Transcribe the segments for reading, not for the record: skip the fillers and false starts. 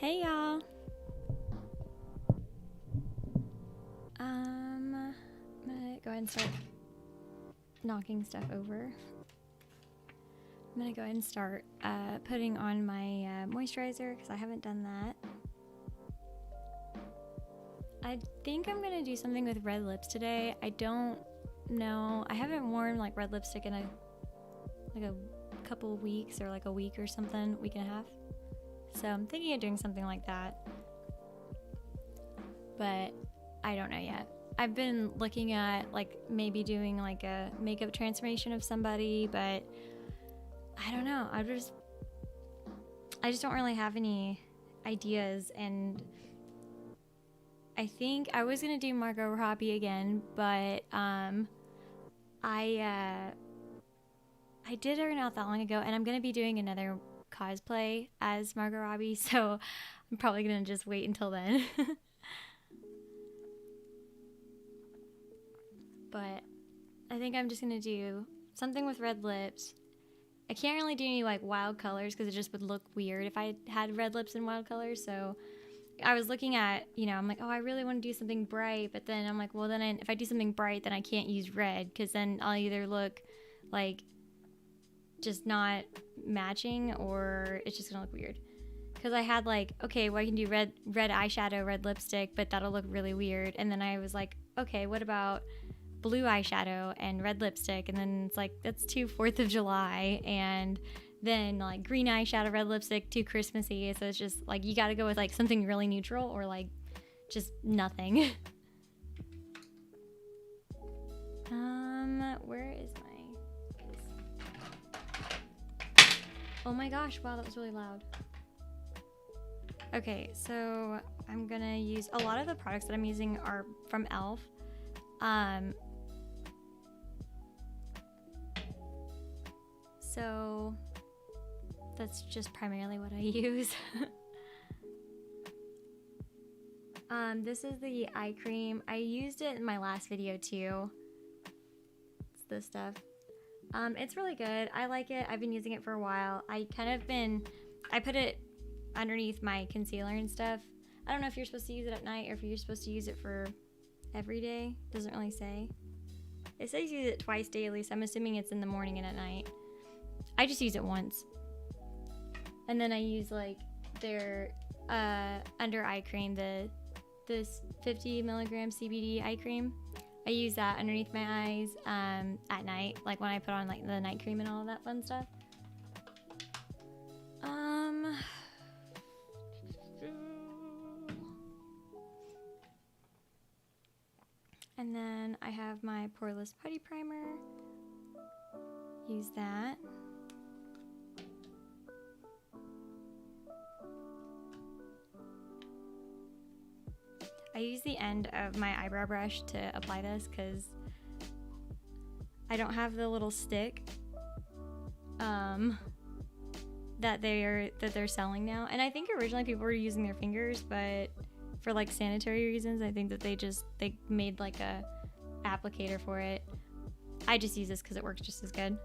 Hey y'all. I'm gonna go ahead and start knocking stuff over. I'm gonna go ahead and start putting on my moisturizer because I haven't done that. I think I'm gonna do something with red lips today. I don't know. I haven't worn like red lipstick in a couple of weeks, or like a week or something, week and a half. So I'm thinking of doing something like that, but I don't know yet. I've been looking at like maybe doing like a makeup transformation of somebody, but I don't know. I just don't really have any ideas, and I think I was gonna do Margot Robbie again, but I did her not that long ago, and I'm gonna be doing another cosplay as Margot Robbie, so I'm probably gonna just wait until then. But I think I'm just gonna do something with red lips. I can't really do any like wild colors because it just would look weird if I had red lips and wild colors. So I was looking at, I'm like, oh, I really want to do something bright, but then I'm like, well, then if I do something bright, then I can't use red because then I'll either look like just not matching, or it's just gonna look weird. Because I had like, okay, well, I can do red eyeshadow, red lipstick, but that'll look really weird. And then I was like, okay, what about blue eyeshadow and red lipstick? And then it's like, that's too 4th of July. And then like green eyeshadow, red lipstick, too Christmassy. So it's just like, you gotta go with like something really neutral, or like just nothing. Where is my... Oh my gosh, wow, that was really loud. Okay, so I'm gonna use a lot of the products that I'm using are from e.l.f. So that's just primarily what I use. This is the eye cream. I used it in my last video too. It's this stuff. It's really good. I like it. I've been using it for a while. I put it underneath my concealer and stuff. I don't know if you're supposed to use it at night or if you're supposed to use it for every day. Doesn't really say. It says use it twice daily, so I'm assuming it's in the morning and at night. I just use it once. And then I use like their under eye cream, this 50 milligram CBD eye cream. I use that underneath my eyes at night, like when I put on like the night cream and all of that fun stuff. And then I have my Poreless Putty Primer. Use that. I use the end of my eyebrow brush to apply this because I don't have the little stick that they're selling now. And I think originally people were using their fingers, but for like sanitary reasons, I think that they made like a applicator for it. I just use this because it works just as good.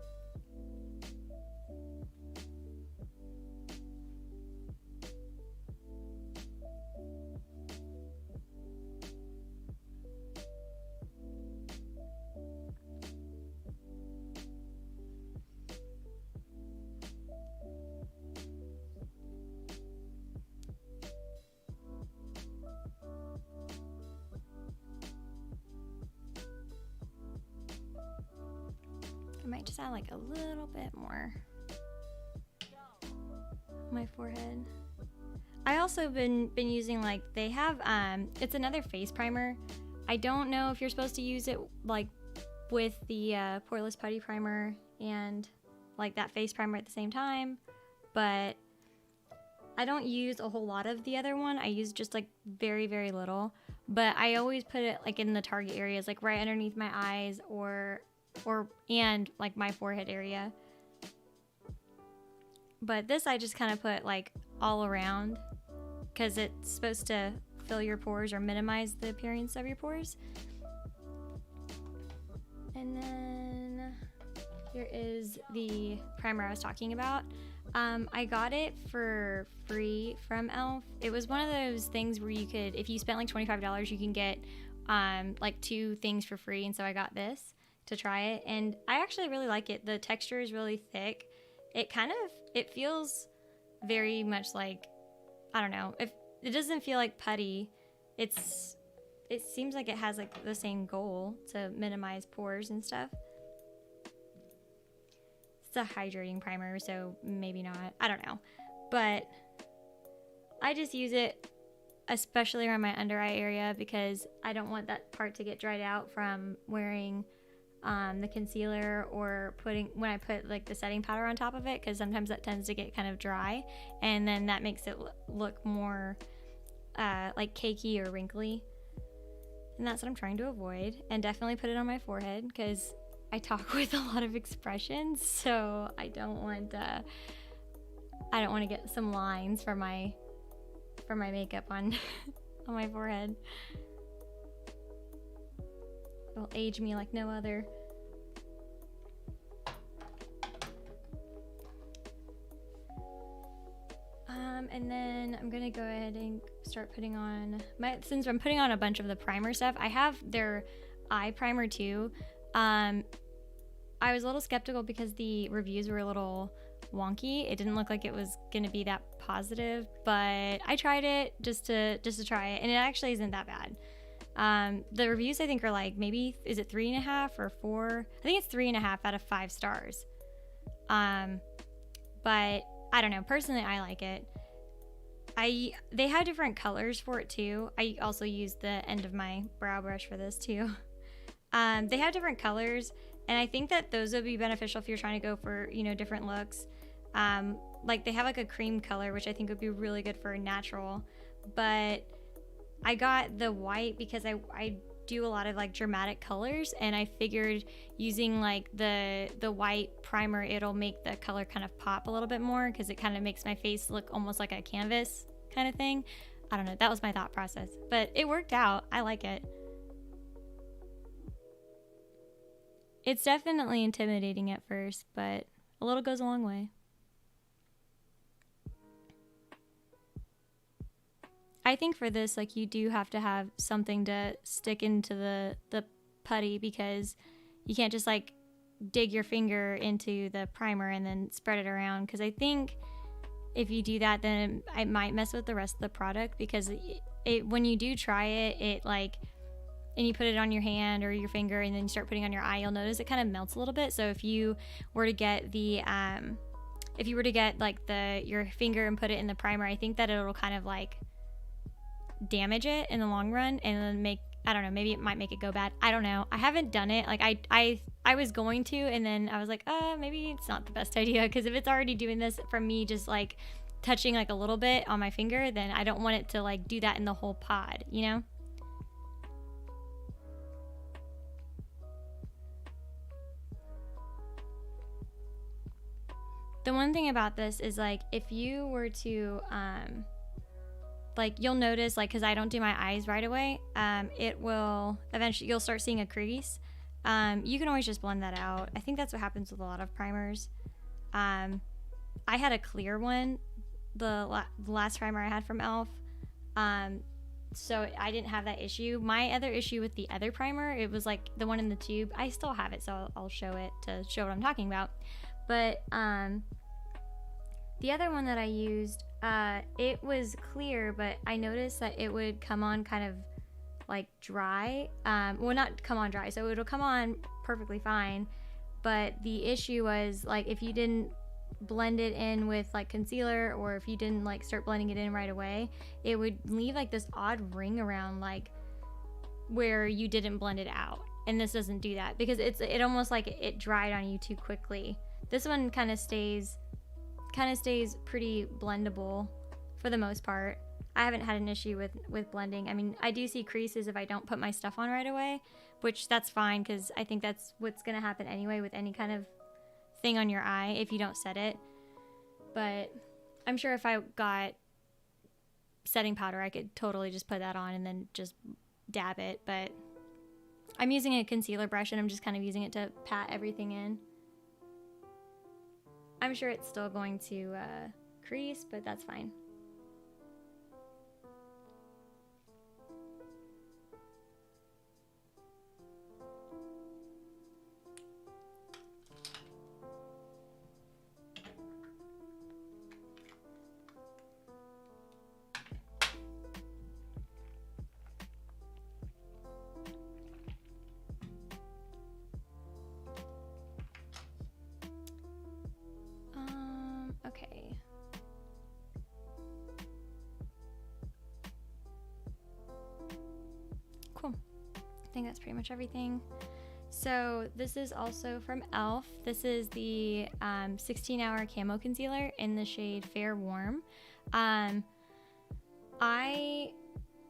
I might just add like a little bit more on my forehead. I also been using like, they have it's another face primer. I don't know if you're supposed to use it like with the Poreless Putty Primer and like that face primer at the same time, but I don't use a whole lot of the other one. I use just like very, very little, but I always put it like in the target areas, like right underneath my eyes and like my forehead area. But this I just kind of put like all around because it's supposed to fill your pores or minimize the appearance of your pores. And then here is the primer I was talking about. I got it for free from Elf. It was one of those things where you could, if you spent like $25, you can get like 2 things for free. And so I got this to try it, and I actually really like it. The texture is really thick. It feels very much like, I don't know, if it doesn't feel like putty. It seems like it has like the same goal to minimize pores and stuff. It's a hydrating primer, so maybe not. I don't know. But I just use it especially around my under eye area because I don't want that part to get dried out from wearing the concealer or when I put like the setting powder on top of it, because sometimes that tends to get kind of dry, and then that makes it look more like cakey or wrinkly. And that's what I'm trying to avoid. And definitely put it on my forehead because I talk with a lot of expressions, so I don't want to get some lines for my makeup on on my forehead. It'll age me like no other. And then I'm gonna go ahead and start putting on since I'm putting on a bunch of the primer stuff, I have their eye primer too. I was a little skeptical because the reviews were a little wonky. It didn't look like it was gonna be that positive, but I tried it just to try it, and it actually isn't that bad. The reviews I think are like, maybe, is it 3.5 or 4? I think it's 3.5 out of 5 stars. But I don't know. Personally, I like it. They have different colors for it too. I also use the end of my brow brush for this too. They have different colors, and I think that those would be beneficial if you're trying to go for, different looks. Like they have like a cream color, which I think would be really good for natural. But I got the white because I do a lot of like dramatic colors, and I figured using like the white primer, it'll make the color kind of pop a little bit more because it kind of makes my face look almost like a canvas kind of thing. I don't know. That was my thought process, but it worked out. I like it. It's definitely intimidating at first, but a little goes a long way. I think for this, like, you do have to have something to stick into the putty, because you can't just like dig your finger into the primer and then spread it around, because I think if you do that, then it might mess with the rest of the product, because when you do try it like, and you put it on your hand or your finger and then you start putting on your eye, you'll notice it kind of melts a little bit. So if you were to get your finger and put it in the primer, I think that it'll kind of like damage it in the long run, and then I don't know, maybe it might make it go bad. I don't know. I haven't done it. Like I was going to, and then I was like, maybe it's not the best idea, because if it's already doing this from me just like touching like a little bit on my finger, then I don't want it to like do that in the whole pod, The one thing about this is, like, if you were to like, you'll notice, like, because I don't do my eyes right away, it will eventually, you'll start seeing a crease. You can always just blend that out. I think that's what happens with a lot of primers. I had a clear one, the last primer I had from Elf, so I didn't have that issue. My other issue with the other primer, it was like the one in the tube. I still have it, so I'll show it to show what I'm talking about. But the other one that I used, it was clear, but I noticed that it would come on kind of like dry. Well, not come on dry, so it'll come on perfectly fine. But the issue was, like, if you didn't blend it in with like concealer, or if you didn't like start blending it in right away, it would leave like this odd ring around, like where you didn't blend it out. And this doesn't do that, because it almost like it dried on you too quickly. This one kind of stays pretty blendable for the most part. I haven't had an issue with blending. I mean, I do see creases if I don't put my stuff on right away, which that's fine, because I think that's what's gonna happen anyway with any kind of thing on your eye if you don't set it. But I'm sure if I got setting powder, I could totally just put that on and then just dab it. But I'm using a concealer brush, and I'm just kind of using it to pat everything in. I'm sure it's still going to crease, but that's fine. Okay. Cool. I think that's pretty much everything. So this is also from e.l.f. This is the 16-hour camo concealer in the shade Fair Warm. I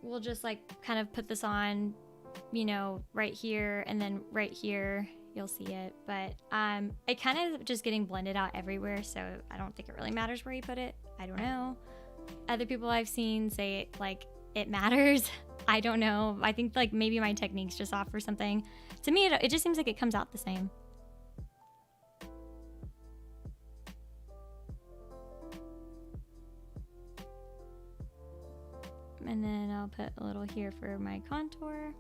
will just like kind of put this on, you know, right here and then right here. You'll see it, but it kind of just getting blended out everywhere, so I don't think it really matters where you put it. I don't know. Other people I've seen say like it matters. I don't know. I think like maybe my technique's just off or something. To me, it just seems like it comes out the same. And then I'll put a little here for my contour.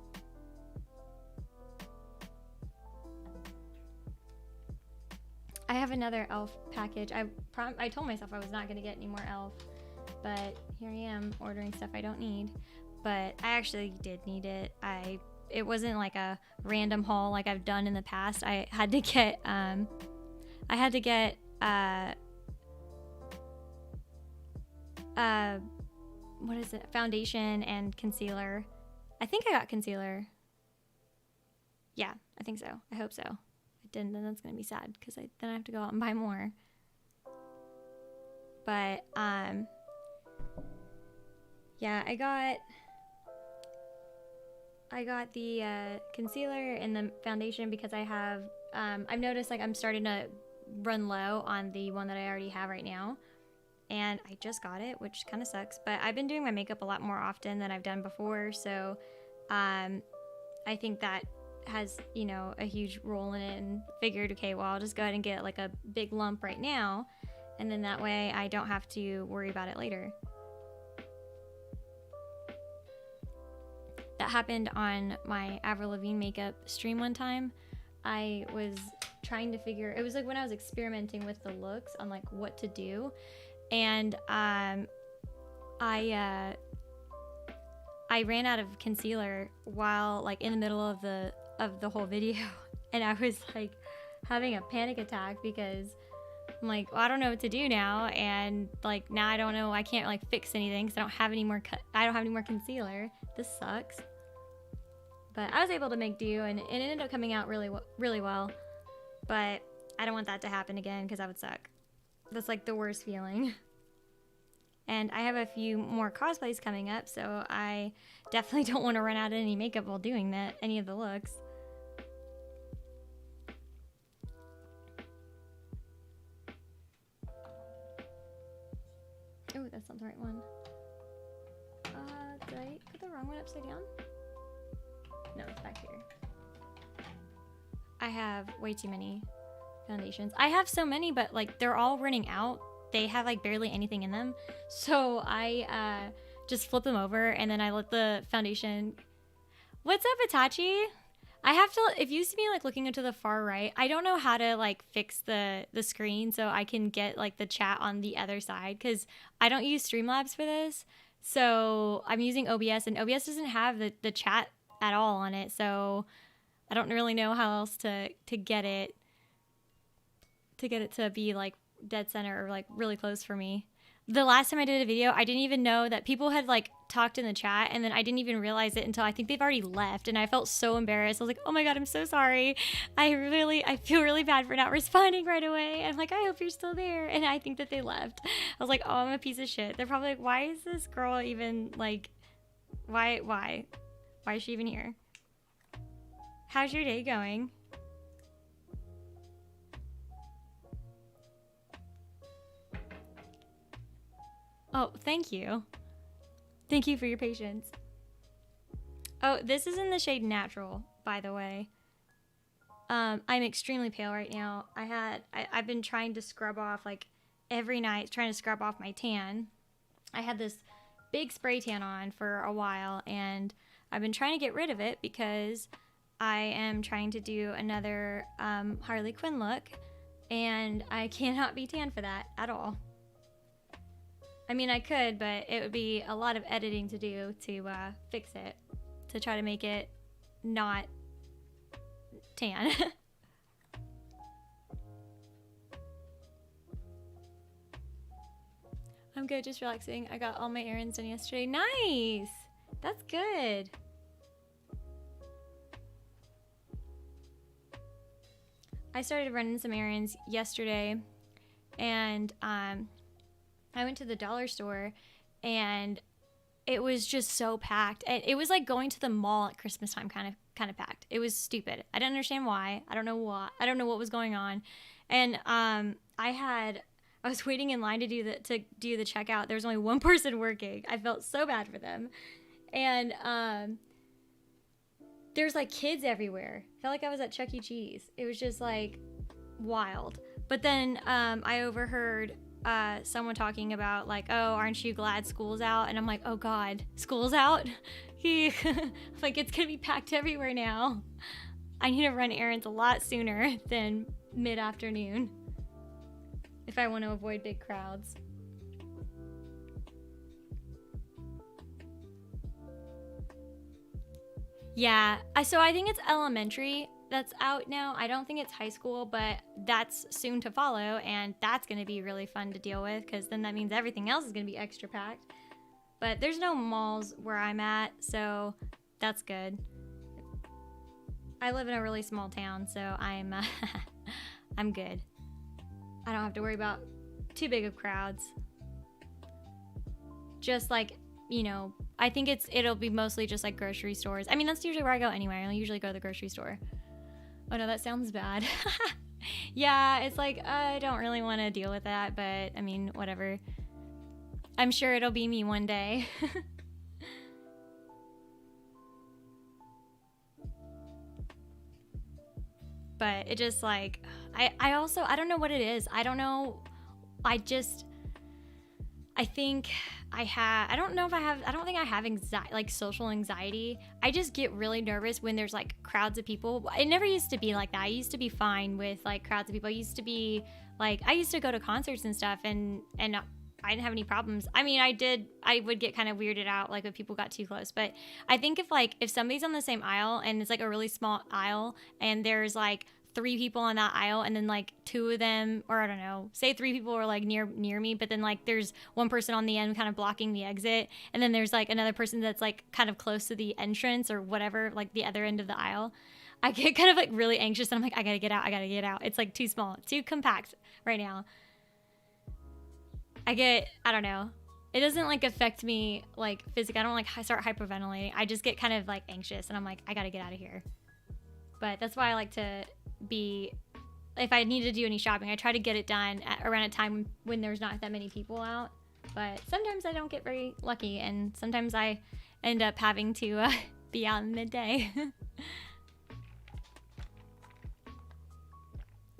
I have another e.l.f. package. I told myself I was not going to get any more e.l.f., but here I am ordering stuff I don't need. But I actually did need it. It wasn't like a random haul like I've done in the past. I had to get what is it? Foundation and concealer. I think I got concealer. Yeah, I think so. I hope so. If I didn't, then that's gonna be sad because then I have to go out and buy more. But yeah, I got the concealer and the foundation because I have I've noticed like I'm starting to run low on the one that I already have right now, and I just got it, which kind of sucks, but I've been doing my makeup a lot more often than I've done before, so I think that has, you know, a huge role in it, and figured, okay, well, I'll just go ahead and get like a big lump right now, and then that way I don't have to worry about it later. That happened on my Avril Lavigne makeup stream one time. I was trying to figure, it was like when I was experimenting with the looks on like what to do, and I ran out of concealer while like in the middle of the whole video, and I was like having a panic attack because I'm like, well, I don't know what to do now, and like now I don't know, I can't like fix anything because I don't have any more concealer. This sucks. But I was able to make do, and it ended up coming out really well. But I don't want that to happen again because that would suck. That's like the worst feeling. And I have a few more cosplays coming up, so I definitely don't want to run out of any makeup while doing that, any of the looks. Oh, that's not the right one. Did I put the wrong one upside down? No, it's back here. I have way too many foundations. I have so many, but like they're all running out. They have like barely anything in them. So I just flip them over, and then I let the foundation. What's up, Itachi? I have to, if you see me like looking into the far right, I don't know how to like fix the screen so I can get like the chat on the other side, because I don't use Streamlabs for this. So I'm using OBS, and OBS doesn't have the chat at all on it. So I don't really know how else to get it to be like dead center or like really close for me. The last time I did a video, I didn't even know that people had like talked in the chat, and then I didn't even realize it until I think they've already left, and I felt so embarrassed. I was like, oh my god, I'm so sorry. I feel really bad for not responding right away. I'm like, I hope you're still there. And I think that they left. I was like, oh, I'm a piece of shit. They're probably like, why is this girl even like, why is she even here? How's your day going? Oh, thank you. Thank you for your patience. Oh, this is in the shade Natural, by the way. I'm extremely pale right now. I've been trying to scrub off like every night, trying to scrub off my tan. I had this big spray tan on for a while, and I've been trying to get rid of it because I am trying to do another Harley Quinn look, and I cannot be tan for that at all. I mean, I could, but it would be a lot of editing to do to fix it, to try to make it not tan. I'm good, just relaxing. I got all my errands done yesterday. Nice! That's good. I started running some errands yesterday, and I went to the dollar store, and it was just so packed. It was like going to the mall at Christmas time, kind of packed. It was stupid. I didn't understand why. I don't know why. I don't know what was going on. And I was waiting in line to do the checkout. There was only one person working. I felt so bad for them. And there's like kids everywhere. I felt like I was at Chuck E. Cheese. It was just like wild. But then I overheard someone talking about like, oh, aren't you glad school's out? And I'm like, oh God, school's out? Like, it's gonna be packed everywhere now. I need to run errands a lot sooner than mid-afternoon if I want to avoid big crowds. Yeah, so I think it's elementary that's out now. I don't think it's high school, but that's soon to follow, and that's going to be really fun to deal with because then that means everything else is going to be extra packed. But there's no malls where I'm at, so that's good. I live in a really small town, so I'm I'm good. I don't have to worry about too big of crowds. Just like, you know, I think it'll be mostly just like grocery stores. I mean, that's usually where I go anyway. I usually go to the grocery store. Oh no, that sounds bad. Yeah, it's like, I don't really want to deal with that, but I mean, whatever. I'm sure it'll be me one day. But it just like, I also, I don't know what it is. I don't know. I think I don't know if I have, I don't think I have anxiety, like social anxiety. I just get really nervous when there's like crowds of people. It never used to be like that. I used to be fine with like crowds of people. I used to be like, I used to go to concerts and stuff and I didn't have any problems. I mean, I would get kind of weirded out like if people got too close. But I think if somebody's on the same aisle and it's like a really small aisle and there's like 3 people on that aisle and then like 2 of them, or I don't know, say 3 people are like near me, but then like there's one person on the end kind of blocking the exit, and then there's like another person that's like kind of close to the entrance or whatever, like the other end of the aisle. I get kind of like really anxious and I'm like, I gotta get out. It's like too small, too compact right now. I don't know. It doesn't like affect me like physically. I don't like start hyperventilating. I just get kind of like anxious and I'm like, I gotta get out of here. But that's why I like to be, if I need to do any shopping, I try to get it done around a time when there's not that many people out. But sometimes I don't get very lucky, and sometimes I end up having to be out in midday.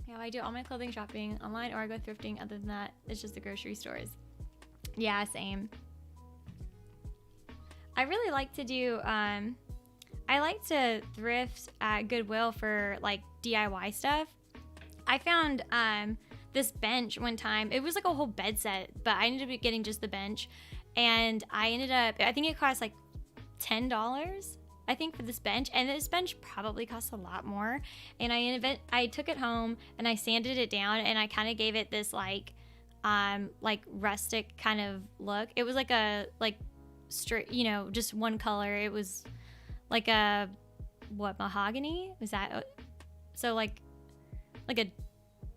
Yeah, I do all my clothing shopping online, or I go thrifting. Other than that, it's just the grocery stores. Yeah, same. I really like to do I like to thrift at Goodwill for like DIY stuff. I found this bench one time. It was like a whole bed set, but I ended up getting just the bench, and I think it cost like $10, I think, for this bench, and this bench probably costs a lot more. And I took it home and I sanded it down, and I kind of gave it this like rustic kind of look. It was like a straight, you know, just one color. It was like a mahogany? Was that so like a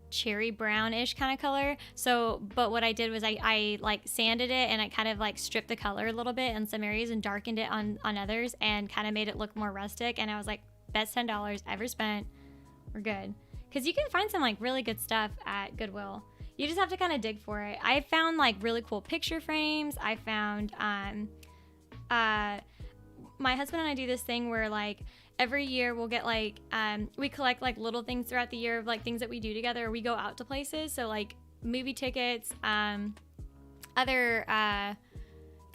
cherry brownish kind of color? So, but what I did was I like sanded it, and I kind of like stripped the color a little bit in some areas and darkened it on others, and kind of made it look more rustic. And I was like, best $10 ever spent. We're good. Because you can find some like really good stuff at Goodwill. You just have to kind of dig for it. I found like really cool picture frames. I found my husband and I do this thing where like every year we'll get like, we collect like little things throughout the year of like things that we do together. We go out to places. So like movie tickets, it's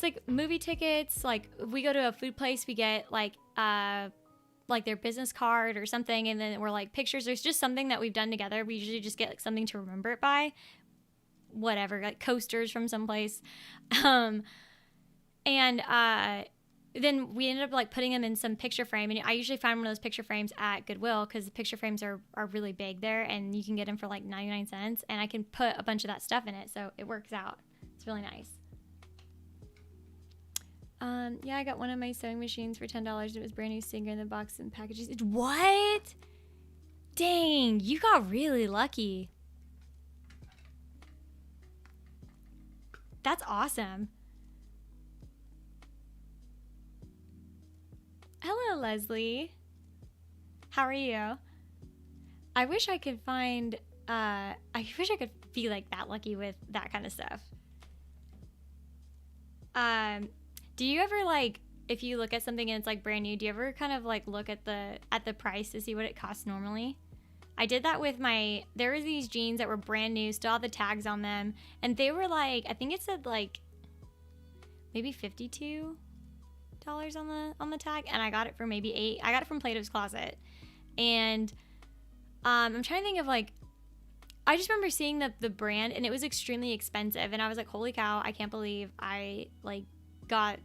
like movie tickets. Like we go to a food place, we get like their business card or something. And then we're like pictures. There's just something that we've done together. We usually just get like something to remember it by, whatever, like coasters from someplace. Then we ended up like putting them in some picture frame, and I usually find one of those picture frames at Goodwill because the picture frames are really big there, and you can get them for like 99 cents, and I can put a bunch of that stuff in it, so it works out. It's really nice. Yeah, I got one of my sewing machines for $10. It was brand new, Singer in the box and packages. What? Dang, you got really lucky. That's awesome. Hello, Leslie. How are you? I wish I could find, I wish I could be like that lucky with that kind of stuff. Do you ever like, if you look at something and it's like brand new, do you ever kind of like look at the price to see what it costs normally? I did that with there were these jeans that were brand new, still had the tags on them, and they were like, I think it said like maybe $52 on the tag, and I got it for maybe $8. I got it from Plato's Closet, and I'm trying to think of like, I just remember seeing the brand, and it was extremely expensive, and I was like, holy cow, I can't believe I like got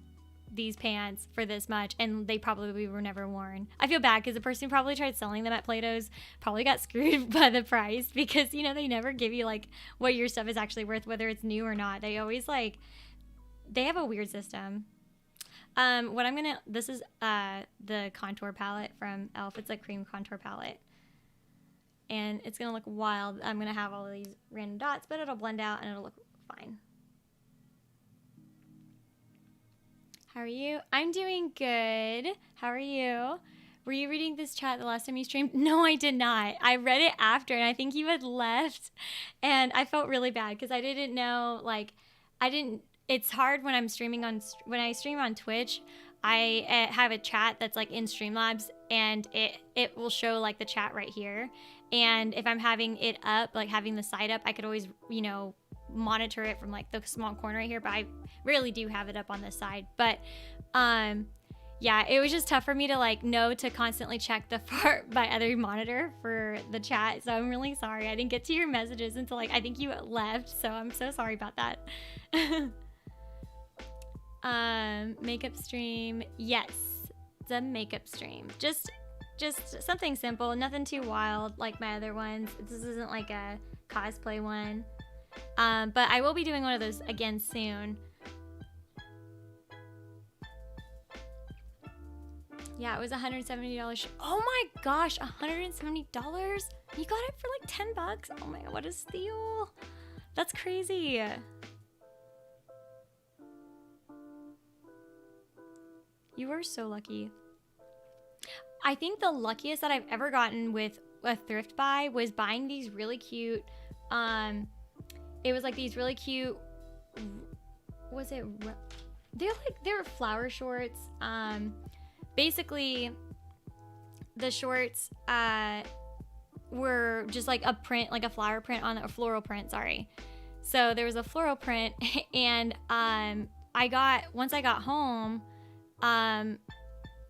these pants for this much, and they probably were never worn. I feel bad because the person who probably tried selling them at Plato's probably got screwed by the price, because you know they never give you like what your stuff is actually worth, whether it's new or not. They always like, they have a weird system. This is the contour palette from e.l.f. It's like cream contour palette, and it's gonna look wild. I'm gonna have all of these random dots, but it'll blend out and it'll look fine. How are you? I'm doing good. How are you? Were you reading this chat the last time you streamed? No, I did not. I read it after, and I think you had left, and I felt really bad because I didn't know, like, it's hard when I stream on Twitch. I have a chat that's like in Streamlabs, and it will show like the chat right here. And if I'm having it up, like having the side up, I could always, monitor it from like the small corner right here, but I rarely do have it up on this side. But yeah, it was just tough for me to like know to constantly check my other monitor for the chat. So I'm really sorry. I didn't get to your messages until like I think you left. So I'm so sorry about that. Makeup stream. Yes, it's a makeup stream. Just something simple, nothing too wild like my other ones. This isn't like a cosplay one. But I will be doing one of those again soon. Yeah, it was $170. Oh my gosh, $170? You got it for like $10? Oh my god, what a steal. That's crazy. You were so lucky. I think the luckiest that I've ever gotten with a thrift buy was buying these really cute, it was like these really cute, they were flower shorts. Basically the shorts, were just like a print, like a flower print on a floral print, sorry. So there was a floral print, and, once I got home, and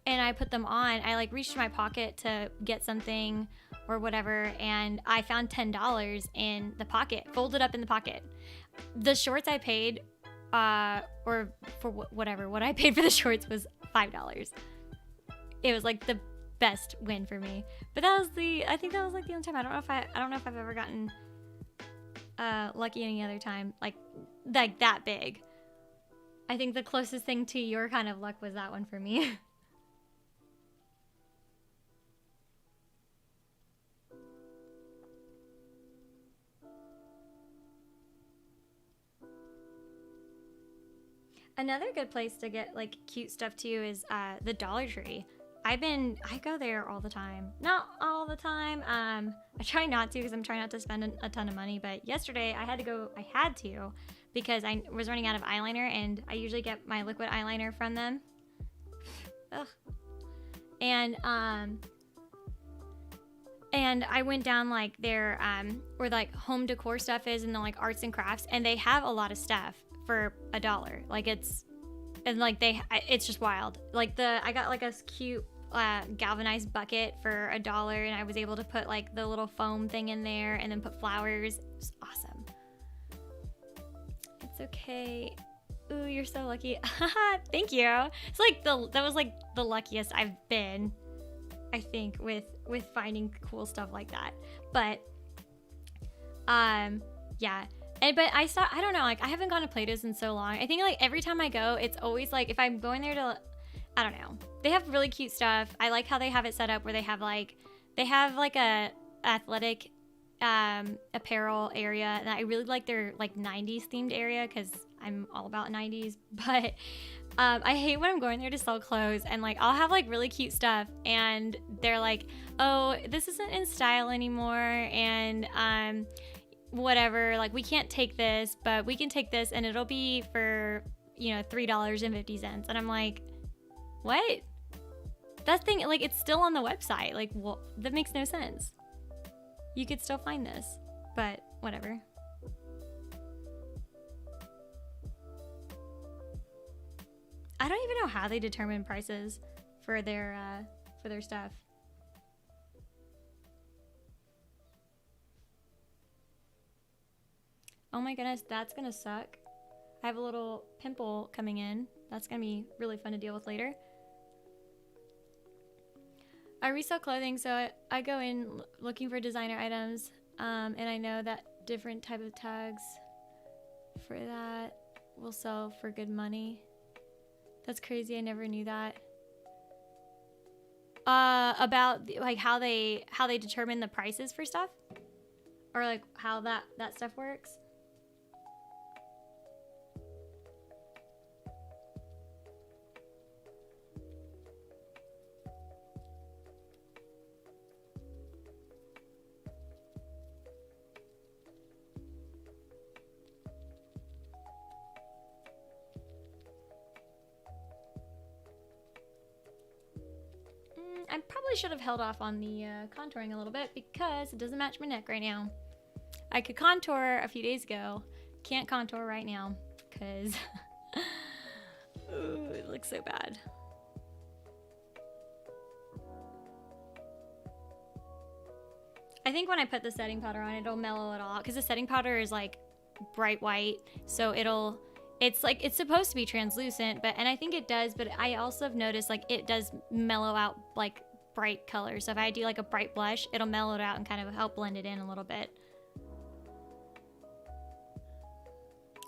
I put them on, I like reached in my pocket to get something or whatever, and I found $10 in the pocket, folded up in the pocket. The shorts I paid, or for whatever, what I paid for the shorts was $5. It was like the best win for me. But I think that was like the only time. I don't know if I've ever gotten lucky any other time, like that big. I think the closest thing to your kind of luck was that one for me. Another good place to get like cute stuff too is the Dollar Tree. I go there all the time. Not all the time. I try not to because I'm trying not to spend a ton of money. But yesterday I had to because I was running out of eyeliner, and I usually get my liquid eyeliner from them. Ugh. and I went down like their where like home decor stuff is, and then like arts and crafts, and they have a lot of stuff for $1. Like it's just wild. Like I got like a cute galvanized bucket for $1, and I was able to put like the little foam thing in there and then put flowers. It was awesome. It's okay. Ooh, you're so lucky. Thank you. It's like that was like the luckiest I've been, I think, with finding cool stuff like that. But yeah. But I don't know, like I haven't gone to Plato's in so long. I think like every time I go, it's always like if I'm going there to, I don't know. They have really cute stuff. I like how they have it set up where they have like a athletic apparel area, and I really like their like 90s themed area because I'm all about 90s. But I hate when I'm going there to sell clothes and like I'll have like really cute stuff and they're like, oh, this isn't in style anymore, and whatever, like we can't take this, but we can take this and it'll be for, you know, $3.50. And I'm like, what? That thing, like, it's still on the website. Like, well, that makes no sense. You could still find this, but whatever. I don't even know how they determine prices for their stuff. Oh my goodness, that's gonna suck. I have a little pimple coming in. That's gonna be really fun to deal with later. I resell clothing, so I go in looking for designer items, and I know that different type of tags for that will sell for good money. That's crazy, I never knew that. About like how they determine the prices for stuff, or like how that stuff works. I probably should have held off on the contouring a little bit because it doesn't match my neck right now. I could contour a few days ago. Can't contour right now because it looks so bad. I think when I put the setting powder on, it'll mellow it all out because the setting powder is like bright white, so it's like it's supposed to be translucent, and I think it does, but I also have noticed like it does mellow out like bright colors. So if I do like a bright blush, it'll mellow it out and kind of help blend it in a little bit.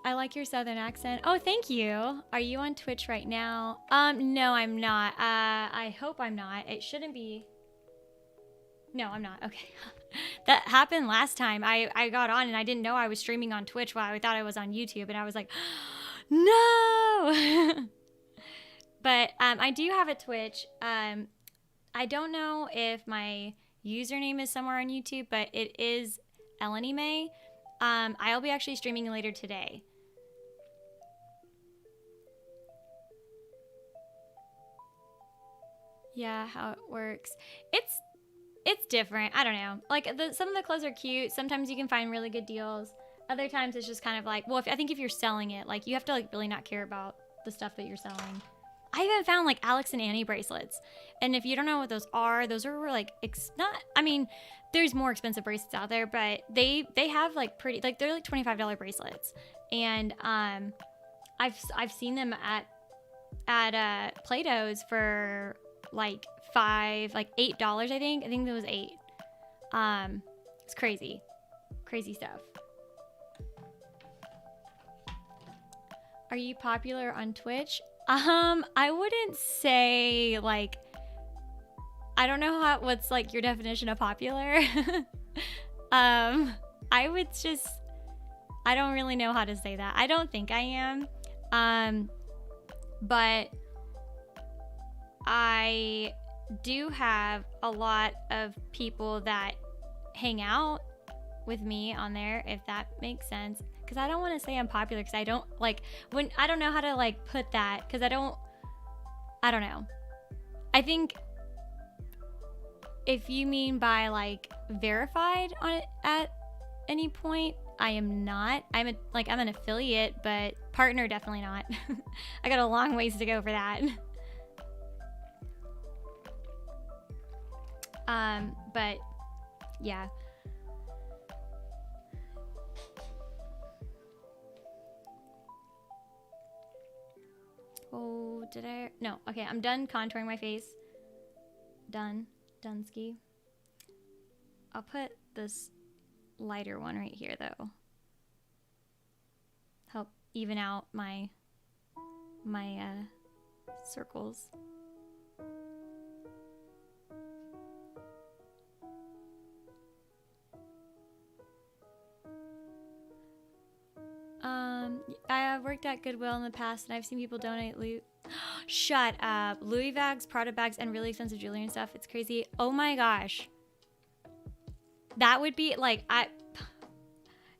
I like your southern accent. Oh, thank you. Are you on Twitch right now? No, I'm not. I hope I'm not. It shouldn't be. No, I'm not. Okay. That happened last time. I got on and I didn't know I was streaming on Twitch while I thought I was on YouTube, and I was like, no. But I do have a Twitch. I don't know if my username is somewhere on YouTube, but it is Eleni May. I'll be actually streaming later today. Yeah, how it works. It's different. I don't know. Like some of the clothes are cute. Sometimes you can find really good deals. Other times it's just kind of like, well, I think if you're selling it, like you have to like really not care about the stuff that you're selling. I even found like Alex and Annie bracelets. And if you don't know what those are like, it's not, I mean, there's more expensive bracelets out there, but they have like pretty, like they're like $25 bracelets. And I've seen them at Plato's for like $8, I think it was $8. It's crazy stuff. Are you popular on Twitch? I wouldn't say like, I don't know what's like your definition of popular. I don't really know how to say that. I don't think I am. But I do have a lot of people that hang out with me on there, if that makes sense. Because I don't want to say I'm popular because I don't like I don't know how to like put that because I don't know. I think if you mean by like verified on it at any point, I am not. I'm an affiliate, but partner definitely not. I got a long ways to go for that. But yeah. Oh, did I? No. Okay, I'm done contouring my face. Done. Dunsky. I'll put this lighter one right here though. Help even out my circles. I worked at Goodwill in the past, and I've seen people donate shut up, Louis bags, Prada bags, and really expensive jewelry and stuff. It's crazy. Oh my gosh, that would be like,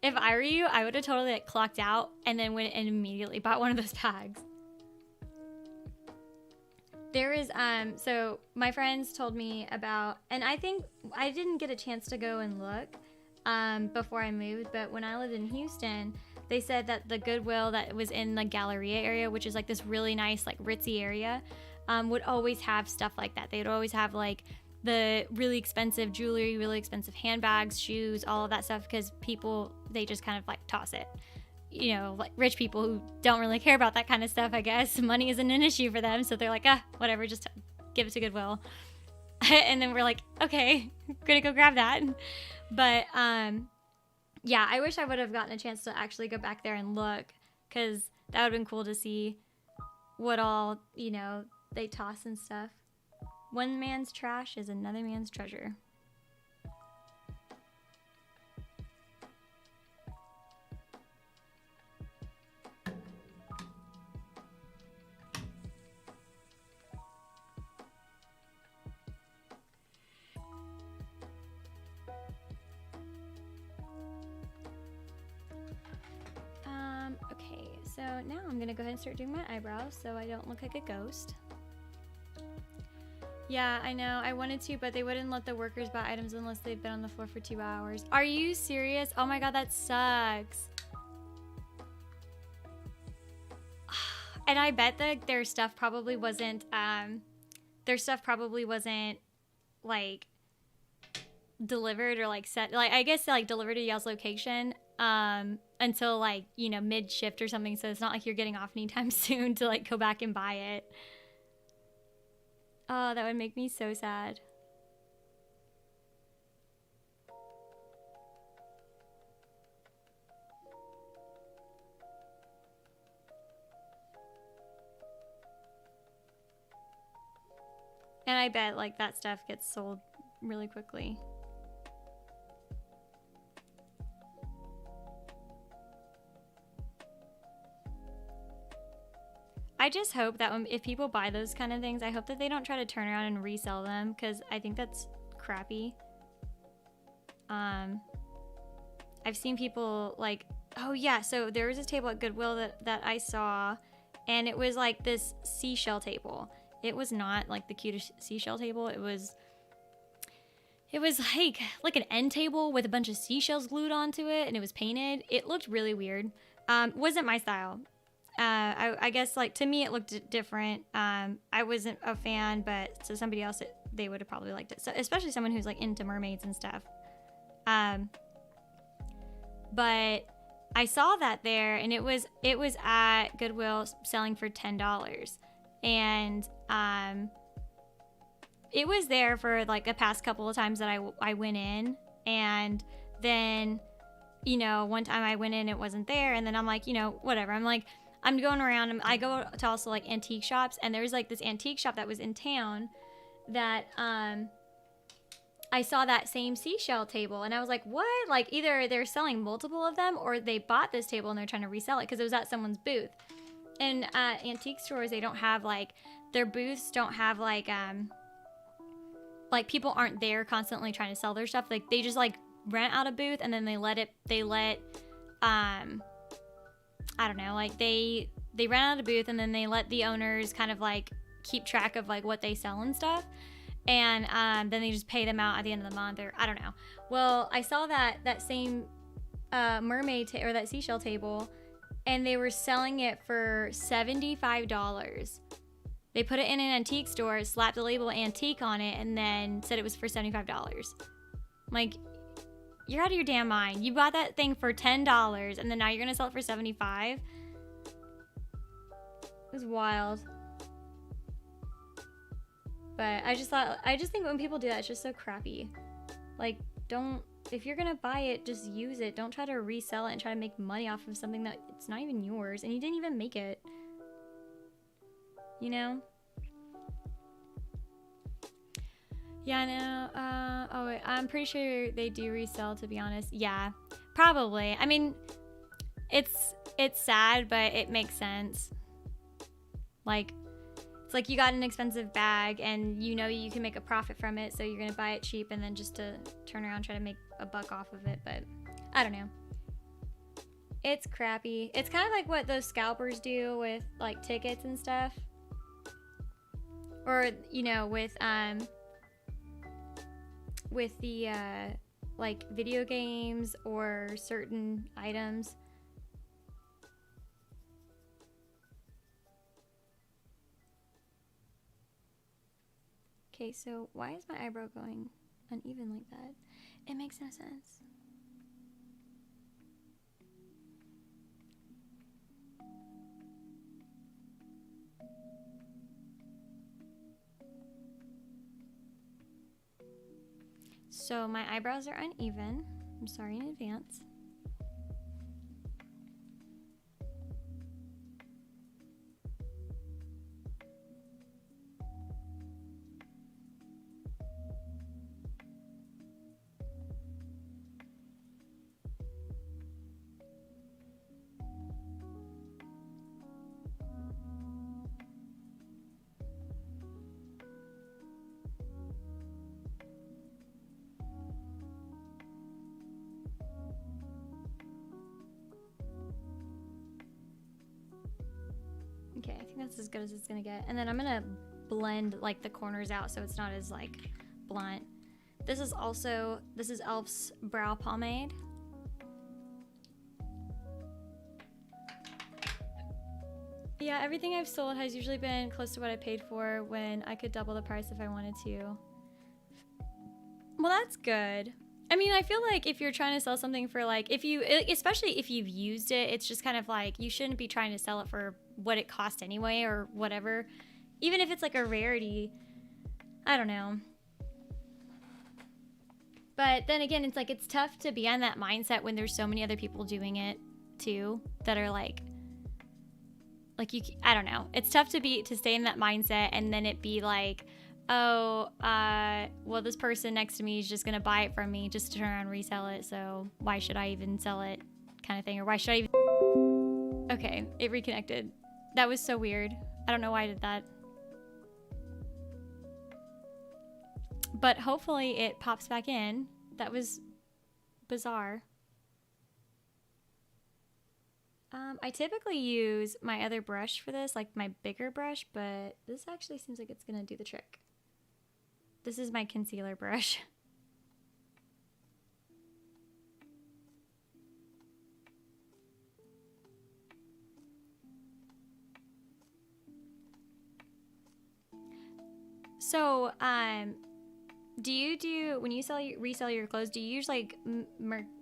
if I were you, I would have totally like clocked out and then went and immediately bought one of those bags. There is so my friends told me about, and I think I didn't get a chance to go and look before I moved, but when I lived in Houston, they said that the Goodwill that was in the Galleria area, which is like this really nice, like ritzy area, would always have stuff like that. They would always have like the really expensive jewelry, really expensive handbags, shoes, all of that stuff, because people, they just kind of like toss it. You know, like rich people who don't really care about that kind of stuff, I guess. Money isn't an issue for them, so they're like, whatever, just give it to Goodwill. And then we're like, okay, gonna go grab that. But yeah, I wish I would have gotten a chance to actually go back there and look, because that would have been cool to see what all, you know, they toss and stuff. One man's trash is another man's treasure. Okay, so now I'm gonna go ahead and start doing my eyebrows so I don't look like a ghost. Yeah, I know, I wanted to, but they wouldn't let the workers buy items unless they've been on the floor for 2 hours. Are you serious? Oh my god, that sucks. And I bet that their stuff probably wasn't, like, delivered or, like, set, like, I guess, like, delivered to y'all's location, until, like, you know, mid-shift or something, so it's not like you're getting off anytime soon to, like, go back and buy it. Oh, that would make me so sad. And I bet, like, that stuff gets sold really quickly. I just hope that if people buy those kind of things, I hope that they don't try to turn around and resell them, because I think that's crappy. I've seen people like, oh yeah, so there was this table at Goodwill that I saw, and it was like this seashell table. It was not like the cutest seashell table. It was like an end table with a bunch of seashells glued onto it, and it was painted. It looked really weird. Wasn't my style. I guess, like, to me it looked different. I wasn't a fan, but to somebody else they would have probably liked it, so especially someone who's like into mermaids and stuff. But I saw that there, and it was at Goodwill selling for $10, and it was there for like the past couple of times that I went in, and then, you know, one time I went in, it wasn't there, and then I'm like, you know, whatever, I'm like, I'm going around, and I go to also like antique shops, and there's like this antique shop that was in town that I saw that same seashell table, and I was like, what? Like, either they're selling multiple of them, or they bought this table and they're trying to resell it because it was at someone's booth. And antique stores, they don't have like, their booths don't have like people aren't there constantly trying to sell their stuff. Like, they just like rent out a booth, and then they let I don't know, like they rent out a booth, and then they let the owners kind of like keep track of like what they sell and stuff. and then they just pay them out at the end of the month, or I don't know. Well, I saw that same mermaid or that seashell table, and they were selling it for $75. They put it in an antique store, slapped the label antique on it, and then said it was for $75. I'm like, you're out of your damn mind. You bought that thing for $10, and then now you're gonna sell it for $75. It was wild. But I just think when people do that, it's just so crappy. Like, if you're gonna buy it, just use it. Don't try to resell it and try to make money off of something that it's not even yours, and you didn't even make it. You know? Yeah, I know. Oh, wait, I'm pretty sure they do resell, to be honest. Yeah, probably. I mean, it's sad, but it makes sense. Like, it's like you got an expensive bag and you know you can make a profit from it, so you're gonna buy it cheap and then just to turn around and try to make a buck off of it. But I don't know. It's crappy. It's kind of like what those scalpers do with like tickets and stuff, or you know, with the like video games or certain items. Okay, so why is my eyebrow going uneven like that? It makes no sense. So my eyebrows are uneven. I'm sorry in advance. Okay, I think that's as good as it's gonna get. And then I'm gonna blend like the corners out so it's not as like blunt. This is e.l.f.'s brow pomade. Yeah, everything I've sold has usually been close to what I paid for when I could double the price if I wanted to. Well, that's good. I mean, I feel like if you're trying to sell something for like, especially if you've used it, it's just kind of like, you shouldn't be trying to sell it for what it cost anyway or whatever. Even if it's like a rarity, I don't know. But then again, it's like, it's tough to be on that mindset when there's so many other people doing it too that are like I don't know. It's tough to stay in that mindset and then it be like, oh, well, this person next to me is just gonna buy it from me just to turn around and resell it, so why should I even sell it, kind of thing, or why should I even... Okay, it reconnected. That was so weird. I don't know why I did that. But hopefully it pops back in. That was bizarre. I typically use my other brush for this, like my bigger brush, but this actually seems like it's gonna do the trick. This is my concealer brush. So, do you when you resell your clothes, do you use like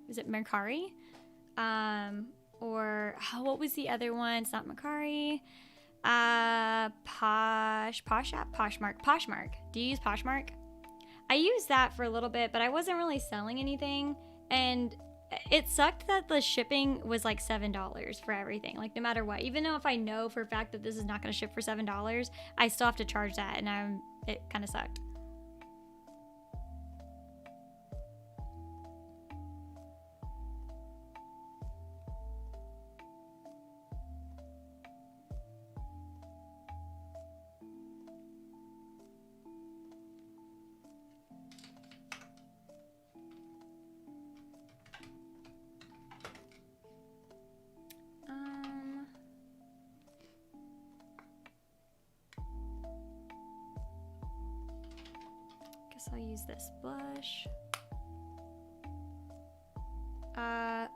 is it Mercari? Or what was the other one? It's not Mercari. Poshmark. Do you use Poshmark? I used that for a little bit, but I wasn't really selling anything, and it sucked that the shipping was like $7 for everything, like no matter what. Even though if I know for a fact that this is not going to ship for $7, I still have to charge that, and it kind of sucked. guess I'll use this blush.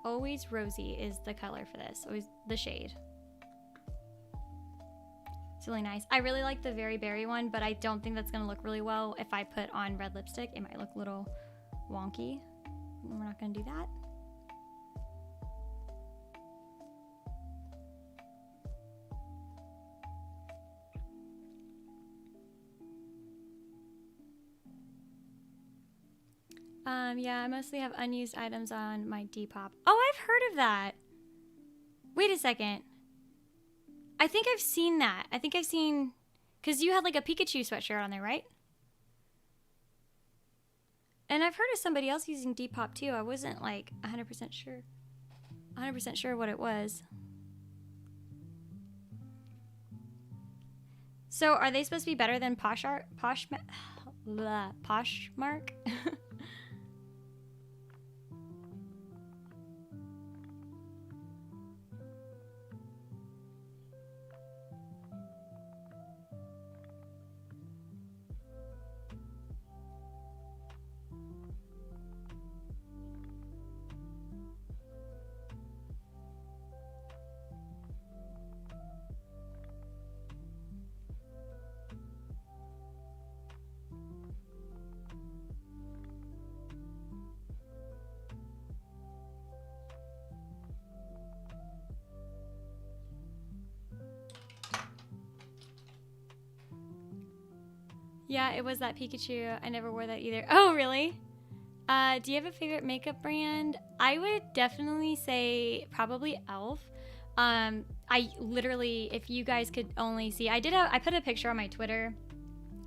Always Rosy is the color for this. Always the shade. It's really nice. I really like the Very Berry one, but I don't think that's gonna look really well if I put on red lipstick. It might look a little wonky. We're not gonna do that. Yeah, I mostly have unused items on my Depop. Oh, I've heard of that. Wait a second. I think I've seen that. I think I've seen, because you had like a Pikachu sweatshirt on there, right? And I've heard of somebody else using Depop too. I wasn't like 100% sure. 100% sure what it was. So are they supposed to be better than Poshmark? Yeah, it was that Pikachu. I never wore that either. Oh, really? Do you have a favorite makeup brand? I would definitely say probably e.l.f. I literally, if you guys could only see, I put a picture on my Twitter,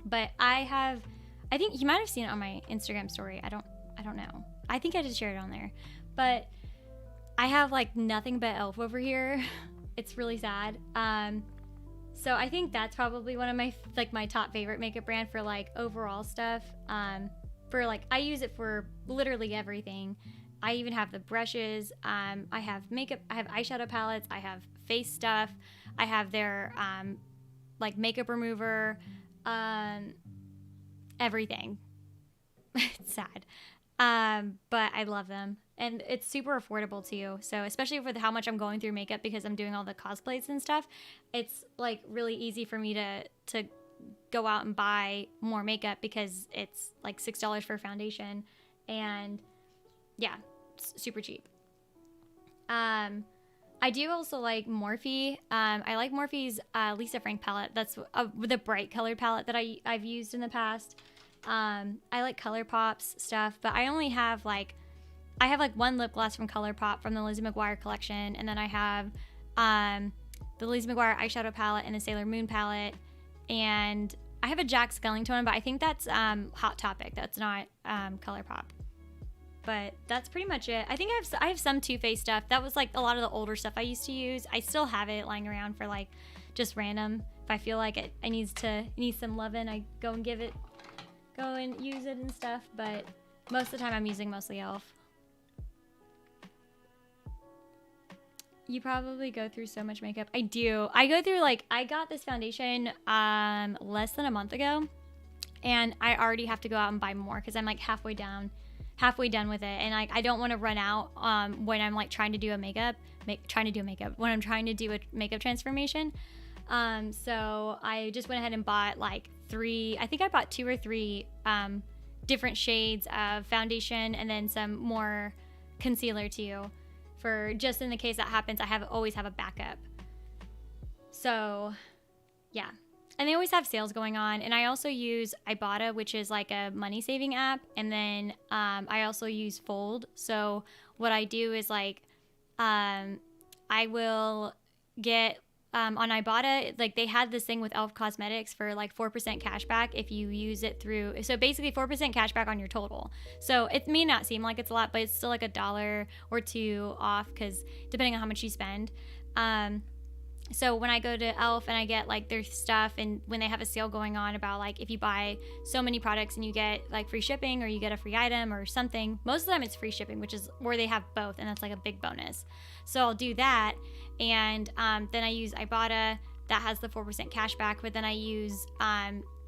but I think you might have seen it on my Instagram story. I don't know. I think I did share it on there, but I have like nothing but e.l.f. over here. It's really sad. So I think that's probably one of my top favorite makeup brand for like overall stuff. For like, I use it for literally everything. I even have the brushes. I have makeup. I have eyeshadow palettes. I have face stuff. I have their like makeup remover. Everything. It's sad. But I love them. And it's super affordable too. So especially for how much I'm going through makeup because I'm doing all the cosplays and stuff, it's like really easy for me to go out and buy more makeup because it's like $6 for a foundation. And yeah, it's super cheap. I do also like Morphe. I like Morphe's Lisa Frank palette. That's the bright colored palette that I've used in the past. I like ColourPop's stuff, but I only have like one lip gloss from ColourPop from the Lizzie McGuire collection, and then I have the Lizzie McGuire eyeshadow palette and the Sailor Moon palette, and I have a Jack Skellington one, but I think that's Hot Topic. That's not ColourPop. But that's pretty much it. I think I have some Too Faced stuff. That was like a lot of the older stuff I used to use. I still have it lying around for like just random. If I feel like it needs some loving, I go and use it and stuff. But most of the time I'm using mostly e.l.f. You probably go through so much makeup. I do. I go through I got this foundation less than a month ago, and I already have to go out and buy more because I'm like halfway done with it, and I don't want to run out when I'm like trying to do makeup when I'm trying to do a makeup transformation. So I just went ahead and bought like 3. I think I bought 2 or 3 different shades of foundation and then some more concealer too. For just in the case that happens, always have a backup. So, yeah. And they always have sales going on. And I also use Ibotta, which is like a money saving app. And then I also use Fold. So what I do is like I will get on Ibotta, like they had this thing with e.l.f. Cosmetics for like 4% cash back if you use it through. So basically 4% cash back on your total. So it may not seem like it's a lot, but it's still like $1 or $2 off because depending on how much you spend. So when I go to e.l.f. and I get like their stuff, and when they have a sale going on about like if you buy so many products and you get like free shipping or you get a free item or something, most of the time it's free shipping, which is where they have both, and that's like a big bonus. So I'll do that, and then I use Ibotta that has the 4% cash back, but then I use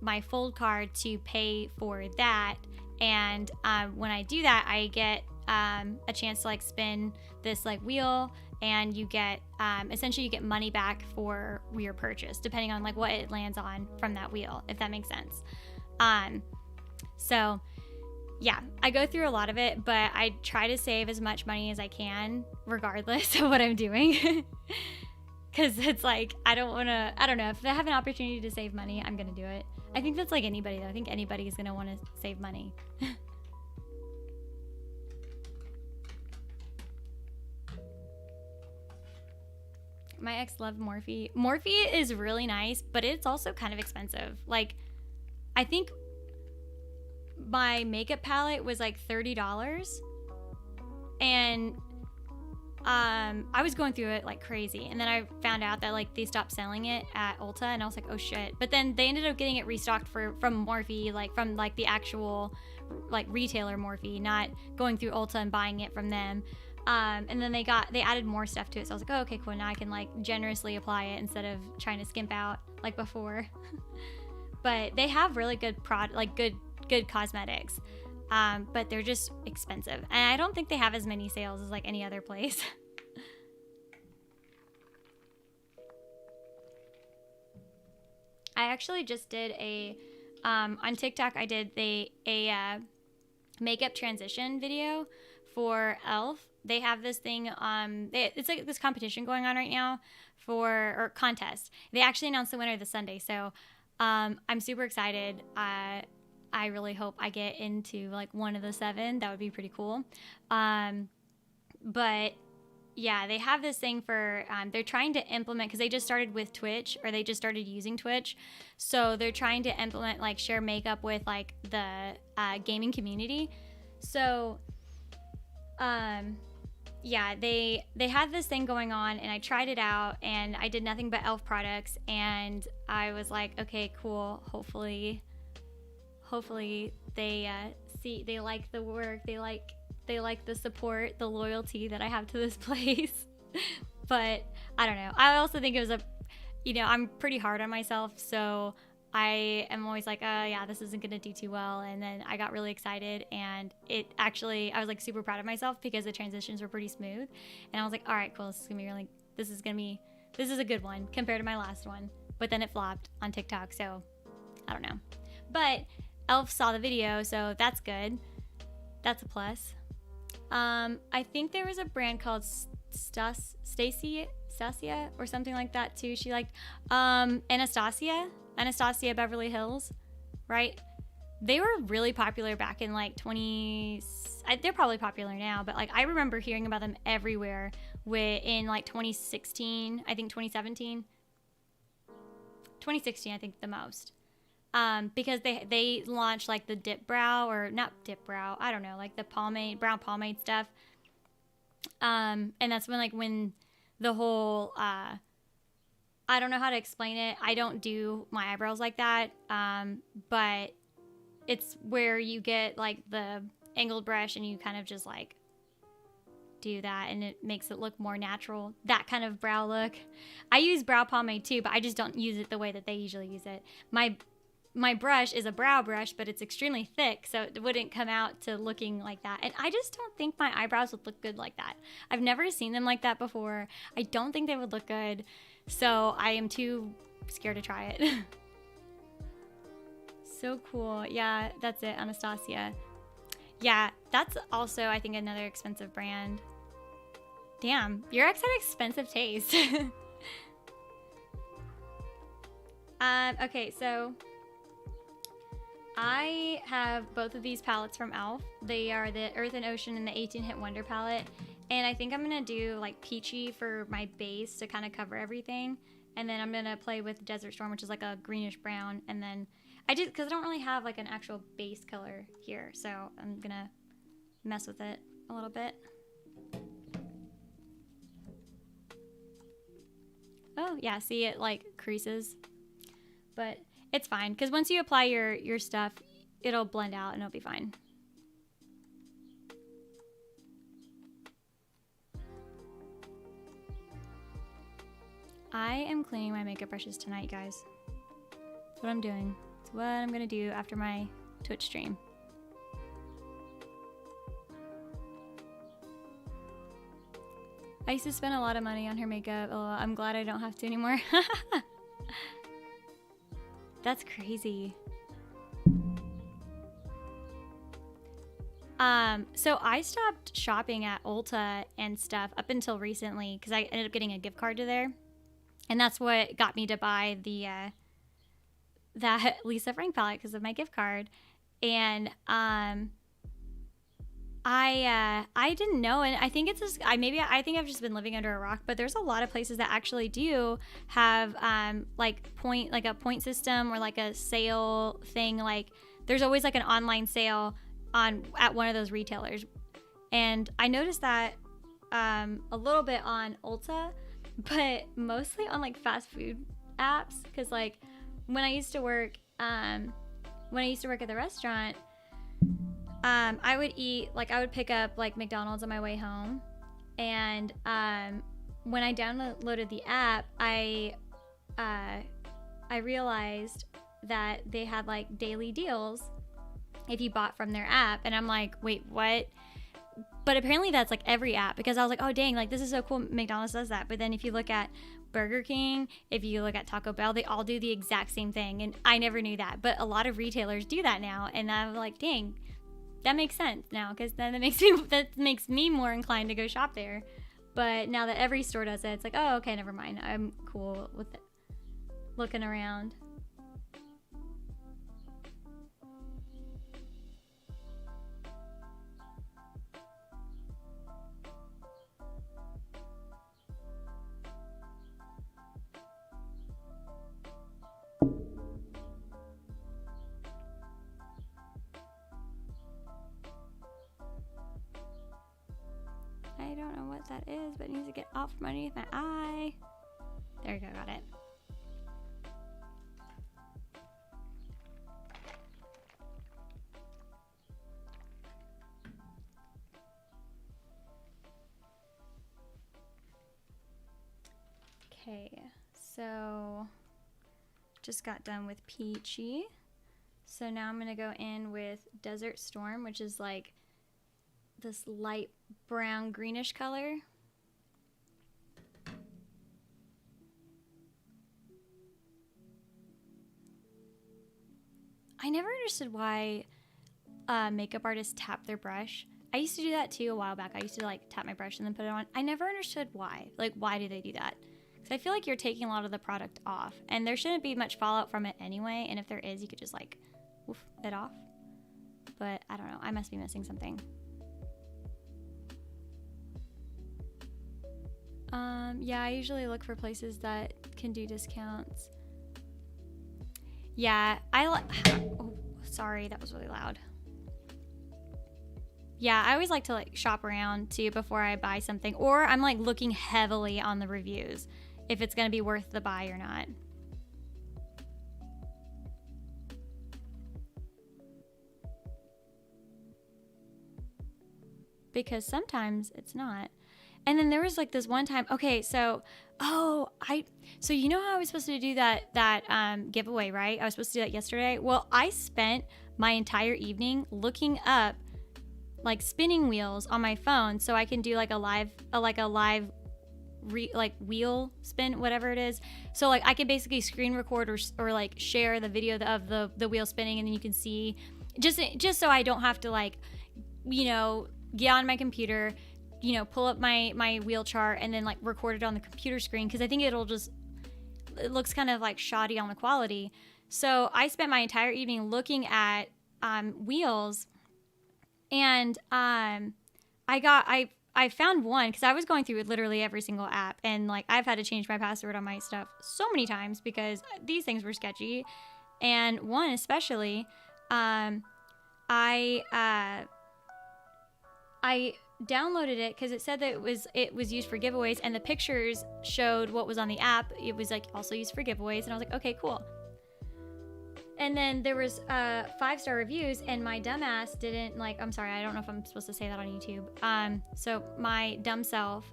my fold card to pay for that. And when I do that, I get a chance to like spin this like wheel, and you get essentially you get money back for your purchase depending on like what it lands on from that wheel, if that makes sense. So yeah, I go through a lot of it, but I try to save as much money as I can regardless of what I'm doing. Because it's like, I don't know, if I have an opportunity to save money, I'm going to do it. I think that's like anybody though. I think anybody is going to want to save money. My ex loved Morphe. Morphe is really nice, but it's also kind of expensive. Like, I think my makeup palette was like $30, and I was going through it like crazy, and then I found out that like they stopped selling it at Ulta, and I was like, oh shit. But then they ended up getting it restocked from Morphe, like from like the actual like retailer Morphe, not going through Ulta and buying it from them. And then they added more stuff to it, so I was like, oh, okay, cool, now I can like generously apply it instead of trying to skimp out like before. But they have really good good cosmetics, but they're just expensive, and I don't think they have as many sales as like any other place. I actually just did on TikTok, I did a makeup transition video for e.l.f. They have this thing, it's like this competition going on right now or contest. They actually announced the winner this Sunday, so I'm super excited. I really hope I get into like one of the 7. That would be pretty cool. But yeah, they have this thing for, they're trying to implement, because they just started with Twitch, or they just started using Twitch. So they're trying to implement like share makeup with like the gaming community. So yeah, they had this thing going on, and I tried it out, and I did nothing but e.l.f. products, and I was like, okay, cool. Hopefully they they like the work, they like the support, the loyalty that I have to this place. But I don't know. I also think it was I'm pretty hard on myself, so I am always like, yeah, this isn't gonna do too well. And then I got really excited, and I was like super proud of myself because the transitions were pretty smooth, and I was like, all right, cool, this is a good one compared to my last one. But then it flopped on TikTok, so I don't know. But e.l.f. saw the video, so that's good. That's a plus. I think there was a brand called Stasia or something like that too. She liked Anastasia Beverly Hills, right? They were really popular back in like they're probably popular now, but like I remember hearing about them everywhere in like 2016, I think 2017, 2016, I think the most. Because they launched like the dip brow, or not dip brow, I don't know, like the brown pomade stuff. And that's when the whole, I don't know how to explain it. I don't do my eyebrows like that. But it's where you get like the angled brush and you kind of just like do that, and it makes it look more natural, that kind of brow look. I use brow pomade too, but I just don't use it the way that they usually use it. My brush is a brow brush, but it's extremely thick, so it wouldn't come out to looking like that. And I just don't think my eyebrows would look good like that. I've never seen them like that before. I don't think they would look good, so I am too scared to try it. So cool. Yeah, that's it, Anastasia. Yeah, that's also, I think, another expensive brand. Damn, your ex had expensive taste. Okay, so I have both of these palettes from e.l.f. They are the Earth and Ocean and the 18-Hit Wonder palette. And I think I'm going to do like peachy for my base to kind of cover everything. And then I'm going to play with Desert Storm, which is like a greenish brown. And then because I don't really have like an actual base color here. So I'm going to mess with it a little bit. Oh yeah, see, it like creases. But it's fine, because once you apply your stuff, it'll blend out and it'll be fine. I am cleaning my makeup brushes tonight, guys. That's what I'm doing. It's what I'm gonna do after my Twitch stream. I used to spend a lot of money on her makeup. Oh, I'm glad I don't have to anymore. That's crazy. So I stopped shopping at Ulta and stuff up until recently because I ended up getting a gift card to there. And that's what got me to buy the that Lisa Frank palette because of my gift card. And I didn't know, and I think it's just I think I've just been living under a rock, but there's a lot of places that actually do have like a point system or like a sale thing. Like there's always like an online sale at one of those retailers, and I noticed that a little bit on Ulta, but mostly on like fast food apps, because like when I used to work at the restaurant, I would pick up like McDonald's on my way home, and when I downloaded the app, I realized that they had like daily deals if you bought from their app, and I'm like, wait, what? But apparently that's like every app, because I was like, oh dang, like this is so cool, McDonald's does that. But then if you look at Burger King, if you look at Taco Bell, they all do the exact same thing, and I never knew that, but a lot of retailers do that now, and I'm like, dang, that makes sense now, because then that makes me more inclined to go shop there. But now that every store does it, it's like, oh, okay, never mind, I'm cool with it. Looking around. I don't know what that is, but it needs to get off from underneath my eye. There we go, got it. Okay, so just got done with Peachy. So now I'm gonna go in with Desert Storm, which is like this light brown greenish color. I never understood why makeup artists tap their brush. I used to do that too a while back. I used to like tap my brush and then put it on. I never understood why. Like, why do they do that? Because I feel like you're taking a lot of the product off, and there shouldn't be much fallout from it anyway. And if there is, you could just like woof it off. But I don't know. I must be missing something. Yeah, I usually look for places that can do discounts. Yeah, oh, sorry, that was really loud. Yeah, I always like to like shop around too before I buy something, or I'm like looking heavily on the reviews if it's going to be worth the buy or not. Because sometimes it's not. And then there was like this one time, okay, so, so you know how I was supposed to do that giveaway, right? I was supposed to do that yesterday. Well, I spent my entire evening looking up like spinning wheels on my phone so I can do like a live wheel spin, whatever it is. So like I could basically screen record or like share the video of the wheel spinning, and then you can see just so I don't have to like, you know, get on my computer, you know, pull up my wheel chart and then like record it on the computer screen, because I think it looks kind of like shoddy on the quality. So I spent my entire evening looking at wheels, and I found one, because I was going through literally every single app, and like I've had to change my password on my stuff so many times because these things were sketchy. And one especially, I downloaded it because it said that it was used for giveaways, and the pictures showed what was on the app. It was like also used for giveaways, and I was like, okay, cool. And then there was 5-star reviews, and my dumbass didn't like, I'm sorry, I don't know if I'm supposed to say that on YouTube. So my dumb self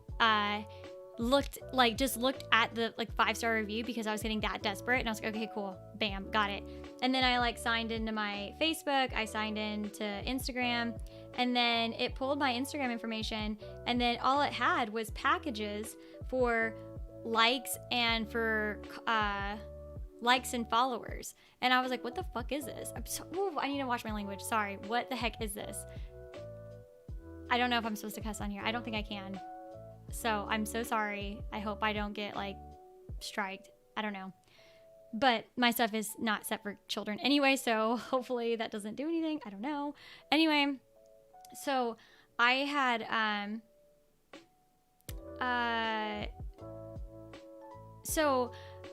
just looked at the like 5-star review because I was getting that desperate, and I was like, okay, cool, bam, got it. And then I like signed into my Facebook, I signed into Instagram, and then it pulled my Instagram information, and then all it had was packages for likes and for likes and followers. And I was like, what the fuck is this? I need to watch my language. Sorry, what the heck is this? I don't know if I'm supposed to cuss on here. I don't think I can. So I'm so sorry. I hope I don't get like striked. I don't know. But my stuff is not set for children anyway, so hopefully that doesn't do anything. I don't know. Anyway, so I had so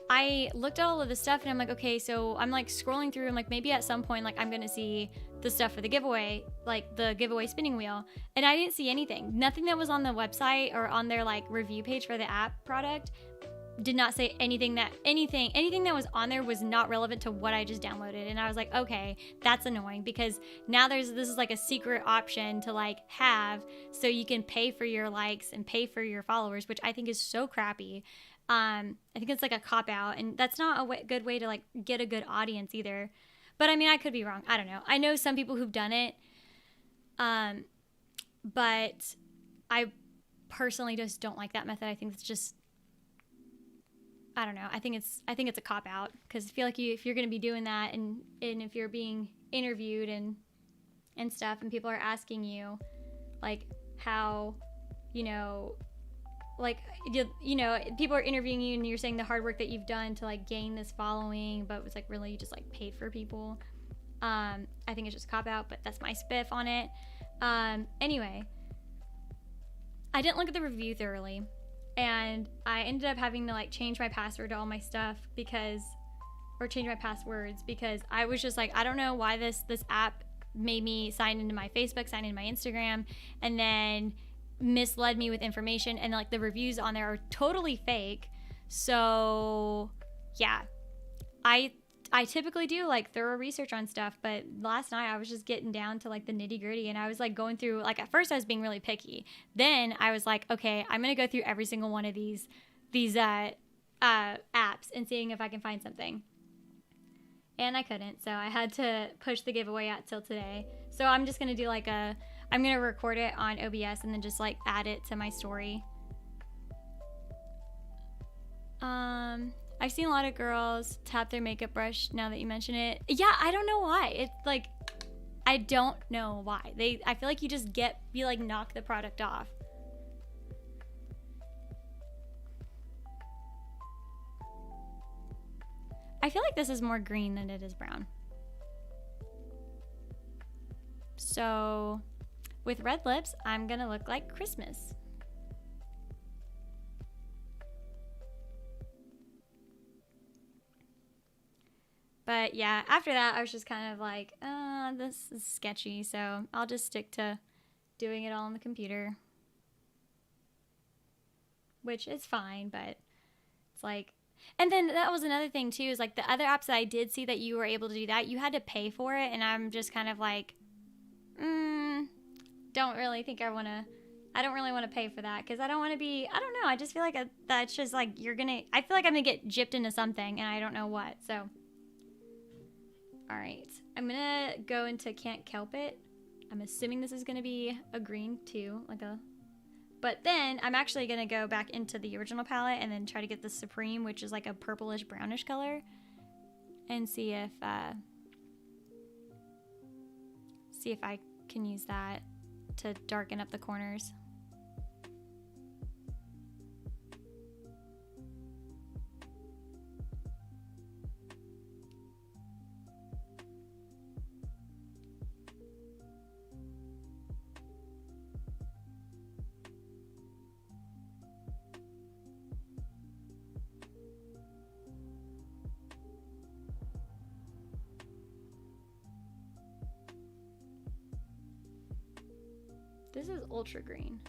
I looked at all of the stuff and I'm like, okay, so I'm like scrolling through and like maybe at some point like I'm gonna see the stuff for the giveaway, like the giveaway spinning wheel, and I didn't see anything. Nothing that was on the website or on their like review page for the app product did not say anything that was on there was not relevant to what I just downloaded. And I was like, okay, that's annoying, because now this is like a secret option to like have, so you can pay for your likes and pay for your followers, which I think is so crappy. I think it's like a cop out, and that's not a good way to like get a good audience either. But I mean, I could be wrong. I don't know. I know some people who've done it. But I personally just don't like that method. I think it's just, I don't know. I think it's a cop out, because I feel like if you're going to be doing that, and if you're being interviewed and stuff, and people are asking you like how, like, people are interviewing you and you're saying the hard work that you've done to like gain this following, but it was like really you just like paid for people. I think it's just a cop out, but that's my spiff on it. Anyway, I didn't look at the review thoroughly, and I ended up having to like change my password to all my stuff or change my passwords, because I was just like, I don't know why this app made me sign into my Facebook, sign into my Instagram, and then misled me with information, and like the reviews on there are totally fake. So yeah, I typically do like thorough research on stuff, but last night I was just getting down to like the nitty gritty, and I was like going through, like at first I was being really picky, then I was like, okay, I'm gonna go through every single one of these apps and seeing if I can find something, and I couldn't, so I had to push the giveaway out till today. So I'm just gonna do like I'm gonna record it on OBS and then just like add it to my story. I've seen a lot of girls tap their makeup brush now that you mention it. Yeah, I don't know why. It's like, I don't know why. I feel like you like knock the product off. I feel like this is more green than it is brown. So with red lips, I'm gonna look like Christmas. But yeah, after that, I was just kind of like, this is sketchy, so I'll just stick to doing it all on the computer. Which is fine, but it's like, and then that was another thing too, is like the other apps that I did see that you were able to do that, you had to pay for it, and I'm just kind of like, don't really think I don't really want to pay for that, because I don't want to be, I don't know, I just feel like that's just like, I feel like I'm gonna get gypped into something, and I don't know what, so. Alright, I'm gonna go into Can't Kelp It. I'm assuming this is gonna be a green too, but then I'm actually gonna go back into the original palette and then try to get the Supreme, which is like a purplish brownish color, and see if I can use that to darken up the corners. This is ultra green.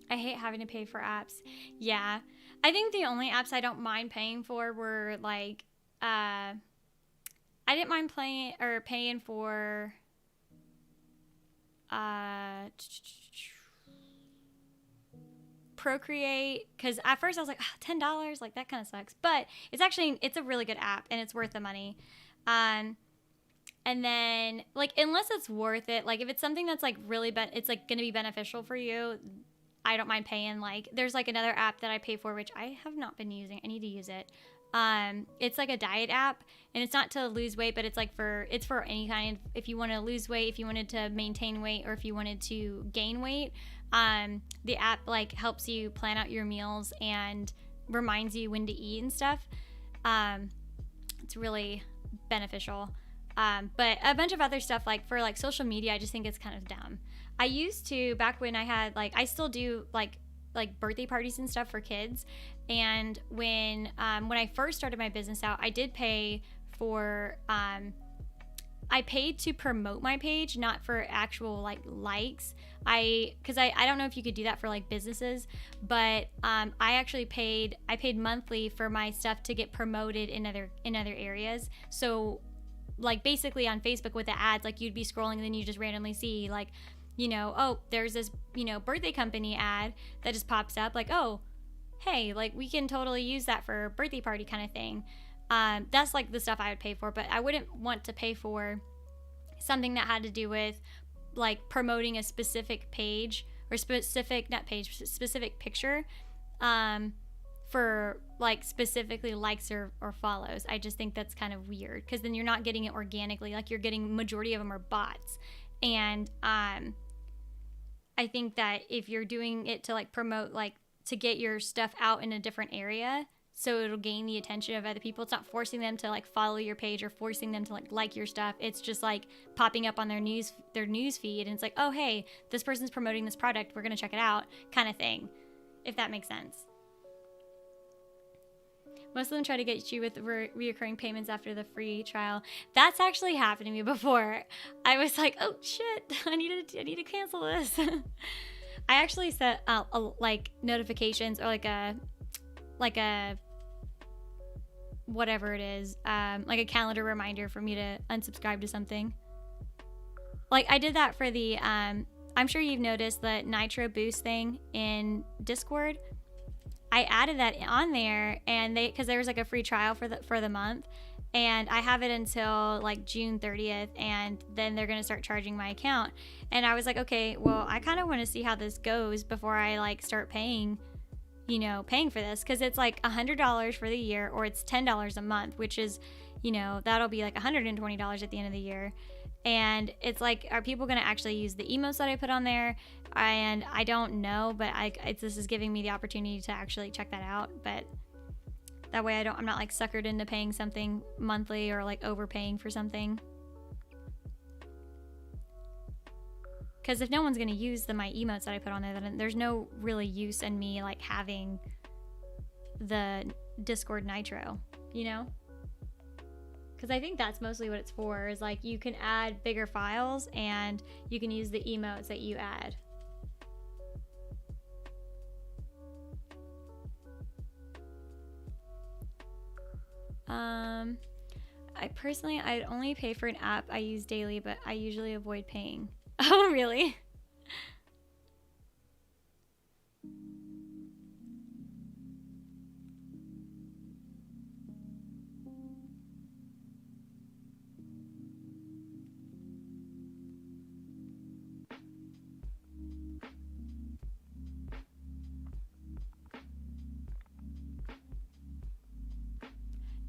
I hate having to pay for apps. Yeah. I think the only apps I don't mind paying for were like, I didn't mind paying for, Procreate, because at first I was like, oh, $10, like that kind of sucks, but it's a really good app and it's worth the money. And then like, unless it's worth it, like if it's something that's like really it's like going to be beneficial for you, I don't mind paying. Like there's like another app that I pay for, which I have not been using. I need to use it. It's like a diet app, and it's not to lose weight, but it's for any kind. If you want to lose weight, if you wanted to maintain weight, or if you wanted to gain weight, the app like helps you plan out your meals and reminds you when to eat and stuff. It's really beneficial. But a bunch of other stuff, like for like social media, I just think it's kind of dumb. I used to, back when I had like, I still do like birthday parties and stuff for kids. And when I first started my business out, I did pay for, I paid to promote my page, not for actual like likes. Because I don't know if you could do that for like businesses, but I actually paid monthly for my stuff to get promoted in other areas. So like basically on Facebook with the ads, like you'd be scrolling and then you just randomly see like, you know, oh, there's this, you know, birthday company ad that just pops up, like, oh, hey, like we can totally use that for a birthday party kind of thing. That's like the stuff I would pay for, but I wouldn't want to pay for something that had to do with like promoting a specific page or specific picture for like specifically likes or follows. I just think that's kind of weird, because then you're not getting it organically. Like you're getting, majority of them are bots. And I think that if you're doing it to like promote, like to get your stuff out in a different area so it'll gain the attention of other people, it's not forcing them to like follow your page or forcing them to like your stuff. It's just like popping up on their news feed, and it's like, oh hey, this person's promoting this product, we're gonna check it out, kind of thing, if that makes sense. Most of them try to get you with reoccurring payments after the free trial. That's actually happened to me before. I was like, oh shit, I need to cancel this. I actually set like notifications, or like a whatever it is, like a calendar reminder for me to unsubscribe to something. Like I did that for the I'm sure you've noticed the Nitro Boost thing in Discord. I added that on there, and because there was like a free trial for the month, and I have it until like June 30th, and then they're gonna start charging my account. And I was like, okay, well, I kind of want to see how this goes before I like start paying for this, because it's like $100 for the year, or it's $10 a month, which is, that'll be like $120 at the end of the year. And it's like, are people going to actually use the emotes that I put on there? And I don't know, but this is giving me the opportunity to actually check that out. But that way I'm not like suckered into paying something monthly or like overpaying for something. Because if no one's going to use my emotes that I put on there, then there's no really use in me like having the Discord Nitro, Because I think that's mostly what it's for, is like you can add bigger files and you can use the emotes that you add. I'd only pay for an app I use daily, but I usually avoid paying. Oh, really?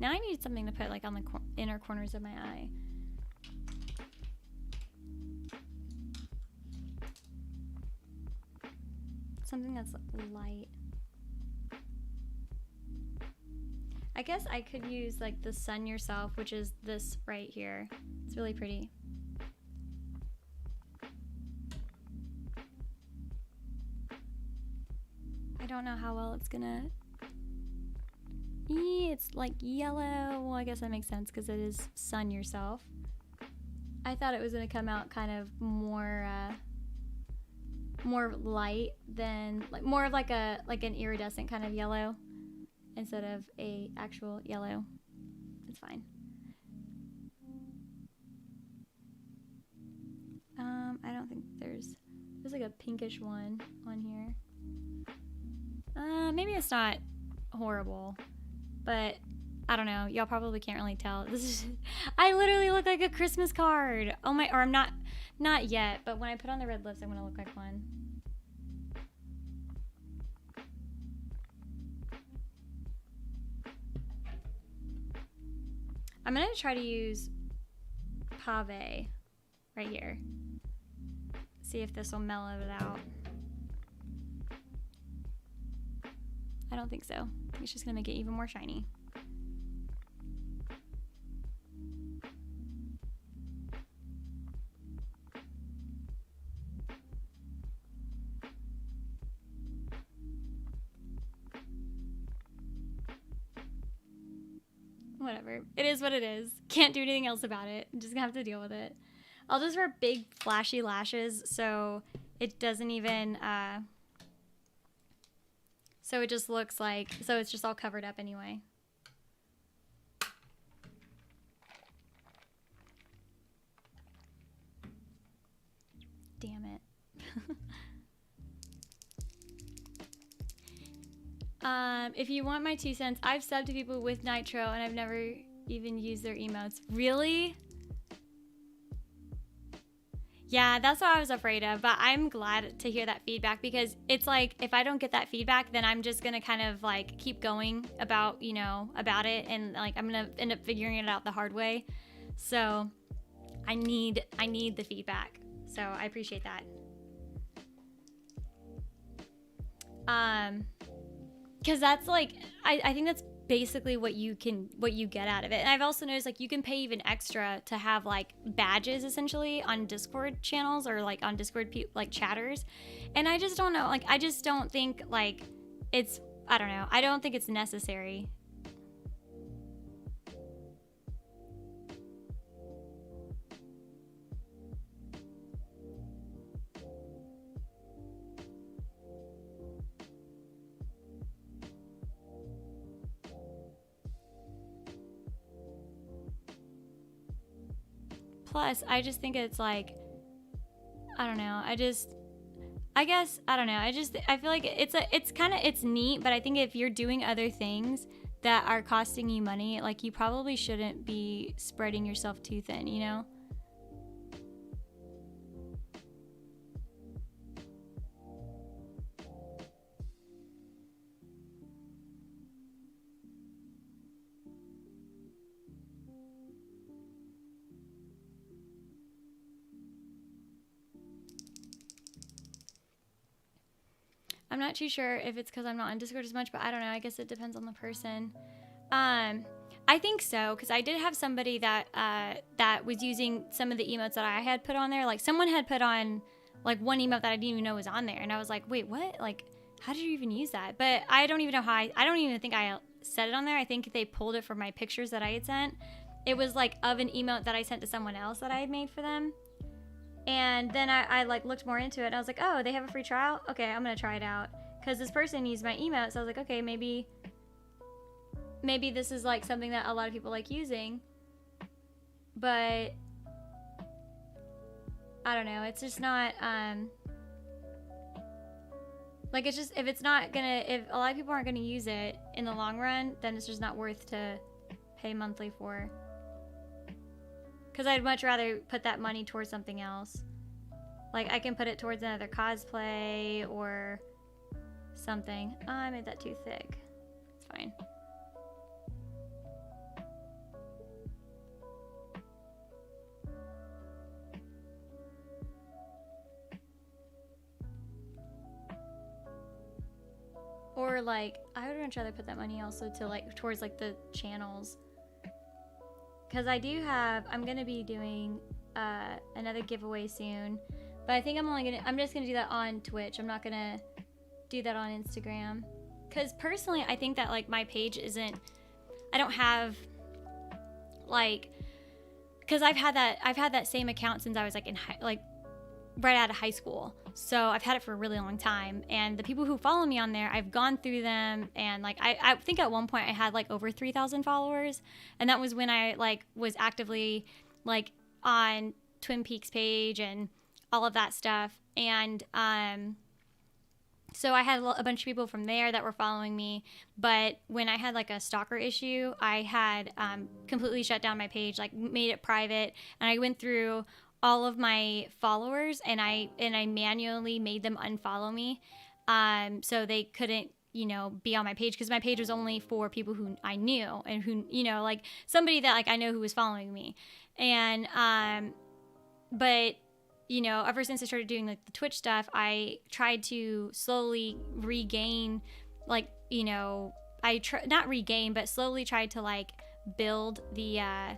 Now I need something to put like on the inner corners of my eye. Something that's light. I guess I could use like the Sun Yourself, which is this right here. It's really pretty. I don't know how well it's gonna... It's like yellow. Well, I guess that makes sense because it is Sun Yourself. I thought it was gonna come out kind of more more light than, like, more of like an iridescent kind of yellow instead of a actual yellow. It's fine. I don't think there's like a pinkish one on here. Maybe it's not horrible, but I don't know. Y'all probably can't really tell. This is, I literally look like a Christmas card. Oh my, or I'm not yet, but when I put on the red lips, I'm gonna look like one. I'm gonna try to use Pomade right here. See if this will mellow it out. I don't think so. I think it's just gonna make it even more shiny. Whatever. It is what it is. Can't do anything else about it. I'm just gonna have to deal with it. I'll just wear big flashy lashes so it doesn't even, so it just looks like, so it's just all covered up anyway. Damn it. If you want my 2 cents, I've subbed to people with Nitro and I've never even used their emotes. Really? Yeah, that's what I was afraid of, but I'm glad to hear that feedback because it's like, if I don't get that feedback, then I'm just gonna kind of like keep going about, you know, about it, and like I'm gonna end up figuring it out the hard way. So I need the feedback. So I appreciate that. Because that's like, I think that's basically what you get out of it. And I've also noticed like you can pay even extra to have like badges essentially on Discord channels or like on Discord like chatters. And I just don't know, like I just don't think like it's, I don't know, I don't think it's necessary. Plus, I just think it's like, I don't know. I guess, I don't know. I feel like it's neat, but I think if you're doing other things that are costing you money, like you probably shouldn't be spreading yourself too thin, you know? I'm not too sure if it's because I'm not on Discord as much, but I don't know. I guess it depends on the person. I think so, because I did have somebody that was using some of the emotes that I had put on there. Like someone had put on like one emote that I didn't even know was on there, and I was like, wait, what? Like, how did you even use that? But I don't even know how. I don't even think I set it on there. I think they pulled it from my pictures that I had sent. It was like of an emote that I sent to someone else that I had made for them. And then I like looked more into it and I was like, oh, they have a free trial? Okay, I'm gonna try it out. Because this person used my emote, so I was like, okay, maybe this is like something that a lot of people like using. But I don't know, it's just not, like it's just, if a lot of people aren't gonna use it in the long run, then it's just not worth to pay monthly for. Because I'd much rather put that money towards something else. Like, I can put it towards another cosplay or something. Oh, I made that too thick. It's fine. Or, like, I would much rather put that money also to, like, towards, like, the channels. Because I'm going to be doing another giveaway soon. But I think I'm just going to do that on Twitch. I'm not going to do that on Instagram. Because personally, I think that, like, my page I don't have, like, because I've had that same account since I was, like, right out of high school. So I've had it for a really long time. And the people who follow me on there, I've gone through them. And like, I think at one point I had like over 3,000 followers. And that was when I like was actively like on Twin Peaks page and all of that stuff. And, so I had a bunch of people from there that were following me, but when I had like a stalker issue, I had completely shut down my page, like made it private, and I went through all of my followers and I manually made them unfollow me, so they couldn't, you know, be on my page, because my page was only for people who I knew and who, you know, like somebody that like I know who was following me, and but you know, ever since I started doing like the Twitch stuff, I tried to slowly regain, like, you know, not regain, but slowly tried to like build the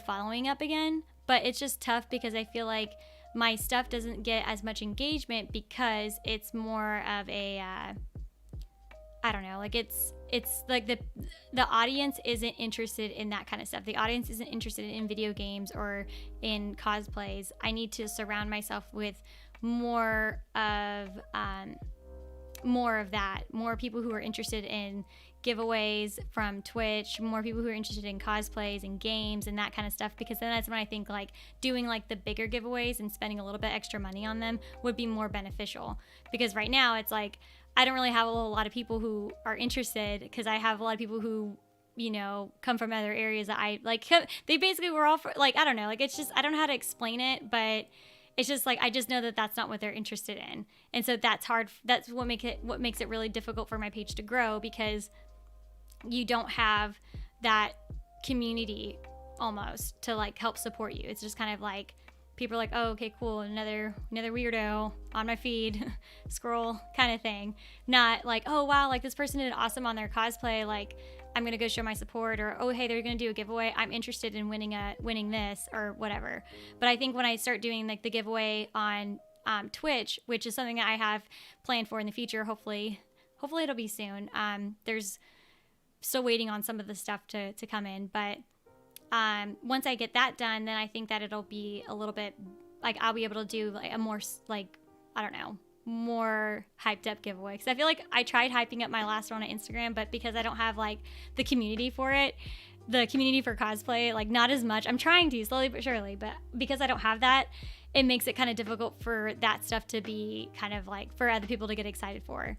following up again. But it's just tough because I feel like my stuff doesn't get as much engagement because it's more of a, I don't know, like it's like the audience isn't interested in that kind of stuff. The audience isn't interested in video games or in cosplays. I need to surround myself with more of that, more people who are interested in giveaways from Twitch, more people who are interested in cosplays and games and that kind of stuff, because then that's when I think like doing like the bigger giveaways and spending a little bit extra money on them would be more beneficial. Because right now it's like I don't really have a lot of people who are interested, because I have a lot of people who, you know, come from other areas that I like. They basically were all for, like, I don't know, like it's just, I don't know how to explain it, but it's just like I just know that that's not what they're interested in, and so that's hard. That's what makes it really difficult for my page to grow, because you don't have that community almost to like help support you. It's just kind of like people are like, oh, okay, cool, another weirdo on my feed, scroll kind of thing. Not like, oh wow, like this person did awesome on their cosplay, like I'm gonna go show my support, or oh hey, they're gonna do a giveaway, I'm interested in winning this or whatever. But I think when I start doing like the giveaway on Twitch, which is something that I have planned for in the future, hopefully it'll be soon. There's still waiting on some of the stuff to come in, but once I get that done, then I think that it'll be a little bit like I'll be able to do like a more like, I don't know, more hyped up giveaway. Because I feel like I tried hyping up my last one on Instagram, but because I don't have like the community for it, the community for cosplay, like not as much. I'm trying to slowly but surely, but because I don't have that, it makes it kind of difficult for that stuff to be kind of like for other people to get excited for.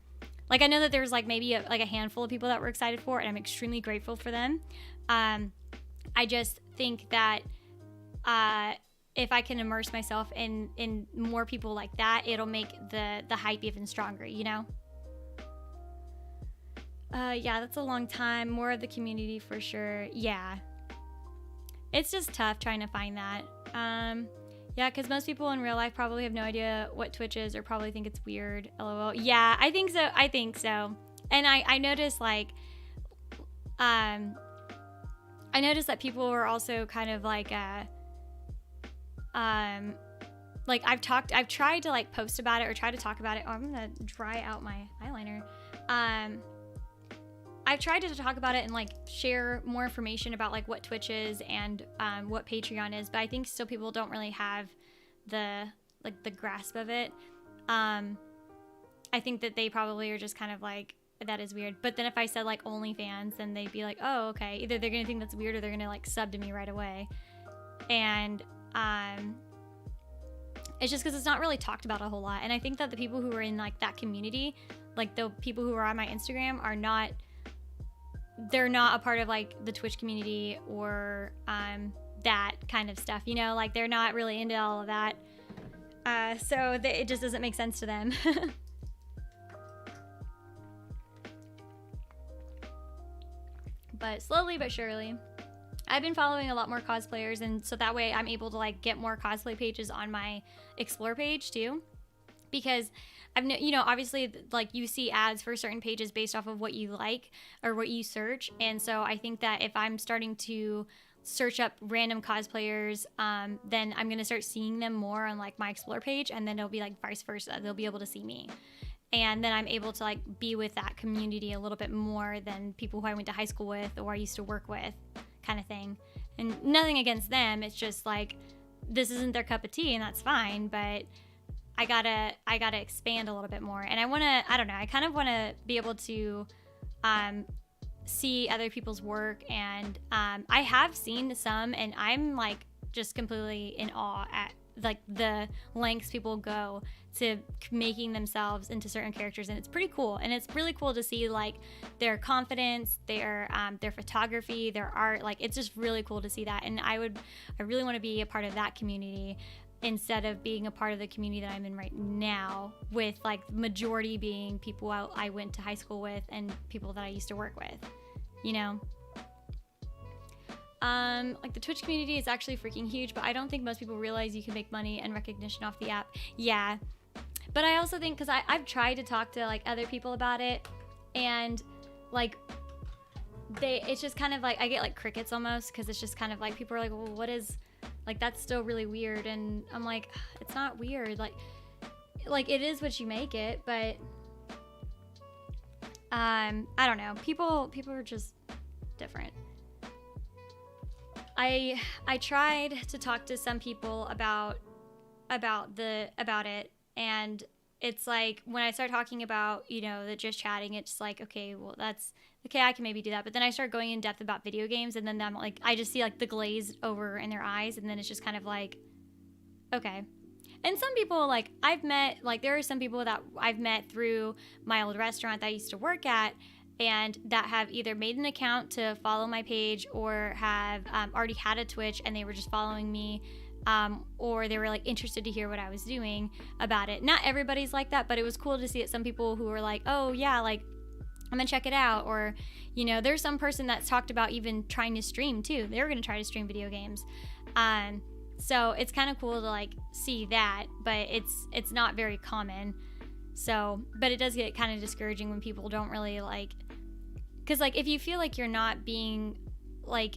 Like I know that there's like maybe a handful of people that were excited for it, and I'm extremely grateful for them. I just think that if I can immerse myself in more people like that, it'll make the hype even stronger, you know? Yeah, that's a long time. More of the community for sure. Yeah. It's just tough trying to find that. Yeah, because most people in real life probably have no idea what Twitch is or probably think it's weird. LOL. Yeah, I think so. And I noticed like, I noticed that people were also kind of like I've tried to like post about it or try to talk about it. Oh, I'm gonna dry out my eyeliner. I've tried to talk about it and like share more information about like what Twitch is and what Patreon is, but I think still people don't really have the grasp of it. I think that they probably are just kind of like, that is weird. But then if I said like OnlyFans, then they'd be like, oh, okay. Either they're gonna think that's weird or they're gonna like sub to me right away. And it's just because it's not really talked about a whole lot. And I think that the people who are in like that community, like the people who are on my Instagram, they're not a part of like the Twitch community or that kind of stuff, you know, like they're not really into all of that. So it just doesn't make sense to them. But slowly but surely, I've been following a lot more cosplayers, and so that way I'm able to like get more cosplay pages on my explore page too, because obviously like you see ads for certain pages based off of what you like or what you search. And so I think that if I'm starting to search up random cosplayers, then I'm going to start seeing them more on like my explore page, and then it'll be like vice versa. They'll be able to see me. And then I'm able to like be with that community a little bit more than people who I went to high school with or I used to work with, kind of thing. And nothing against them. It's just like this isn't their cup of tea, and that's fine, but I gotta expand a little bit more. And I kind of want to be able to see other people's work, and I have seen some, and I'm like just completely in awe at like the lengths people go to making themselves into certain characters, and it's pretty cool. And it's really cool to see like their confidence, their photography, their art. Like, it's just really cool to see that, and I really want to be a part of that community instead of being a part of the community that I'm in right now, with like majority being people I went to high school with and people that I used to work with, you know. Like the Twitch community is actually freaking huge, but I don't think most people realize you can make money and recognition off the app. Yeah, but I also think, because I've tried to talk to like other people about it, and like it's just kind of like I get like crickets almost, because it's just kind of like people are like, well, what is, like, that's still really weird, and I'm like, it's not weird, like it is what you make it, but I don't know, people are just different. I tried to talk to some people about it, and it's like when I start talking about, you know, the just chatting, it's like, okay, well, that's okay, I can maybe do that. But then I start going in depth about video games, and then I'm like, I just see like the glazed over in their eyes, and then it's just kind of like, okay. And some people, like, I've met, like, there are some people that I've met through my old restaurant that I used to work at, and that have either made an account to follow my page, or have already had a Twitch and they were just following me, or they were like interested to hear what I was doing about it. Not everybody's like that, but it was cool to see it. Some people who were like, oh yeah, like, I'm gonna check it out. Or, you know, there's some person that's talked about even trying to stream too. They were gonna try to stream video games. So it's kind of cool to like see that, but it's not very common. So, but it does get kind of discouraging when people don't really like, because like if you feel like you're not being like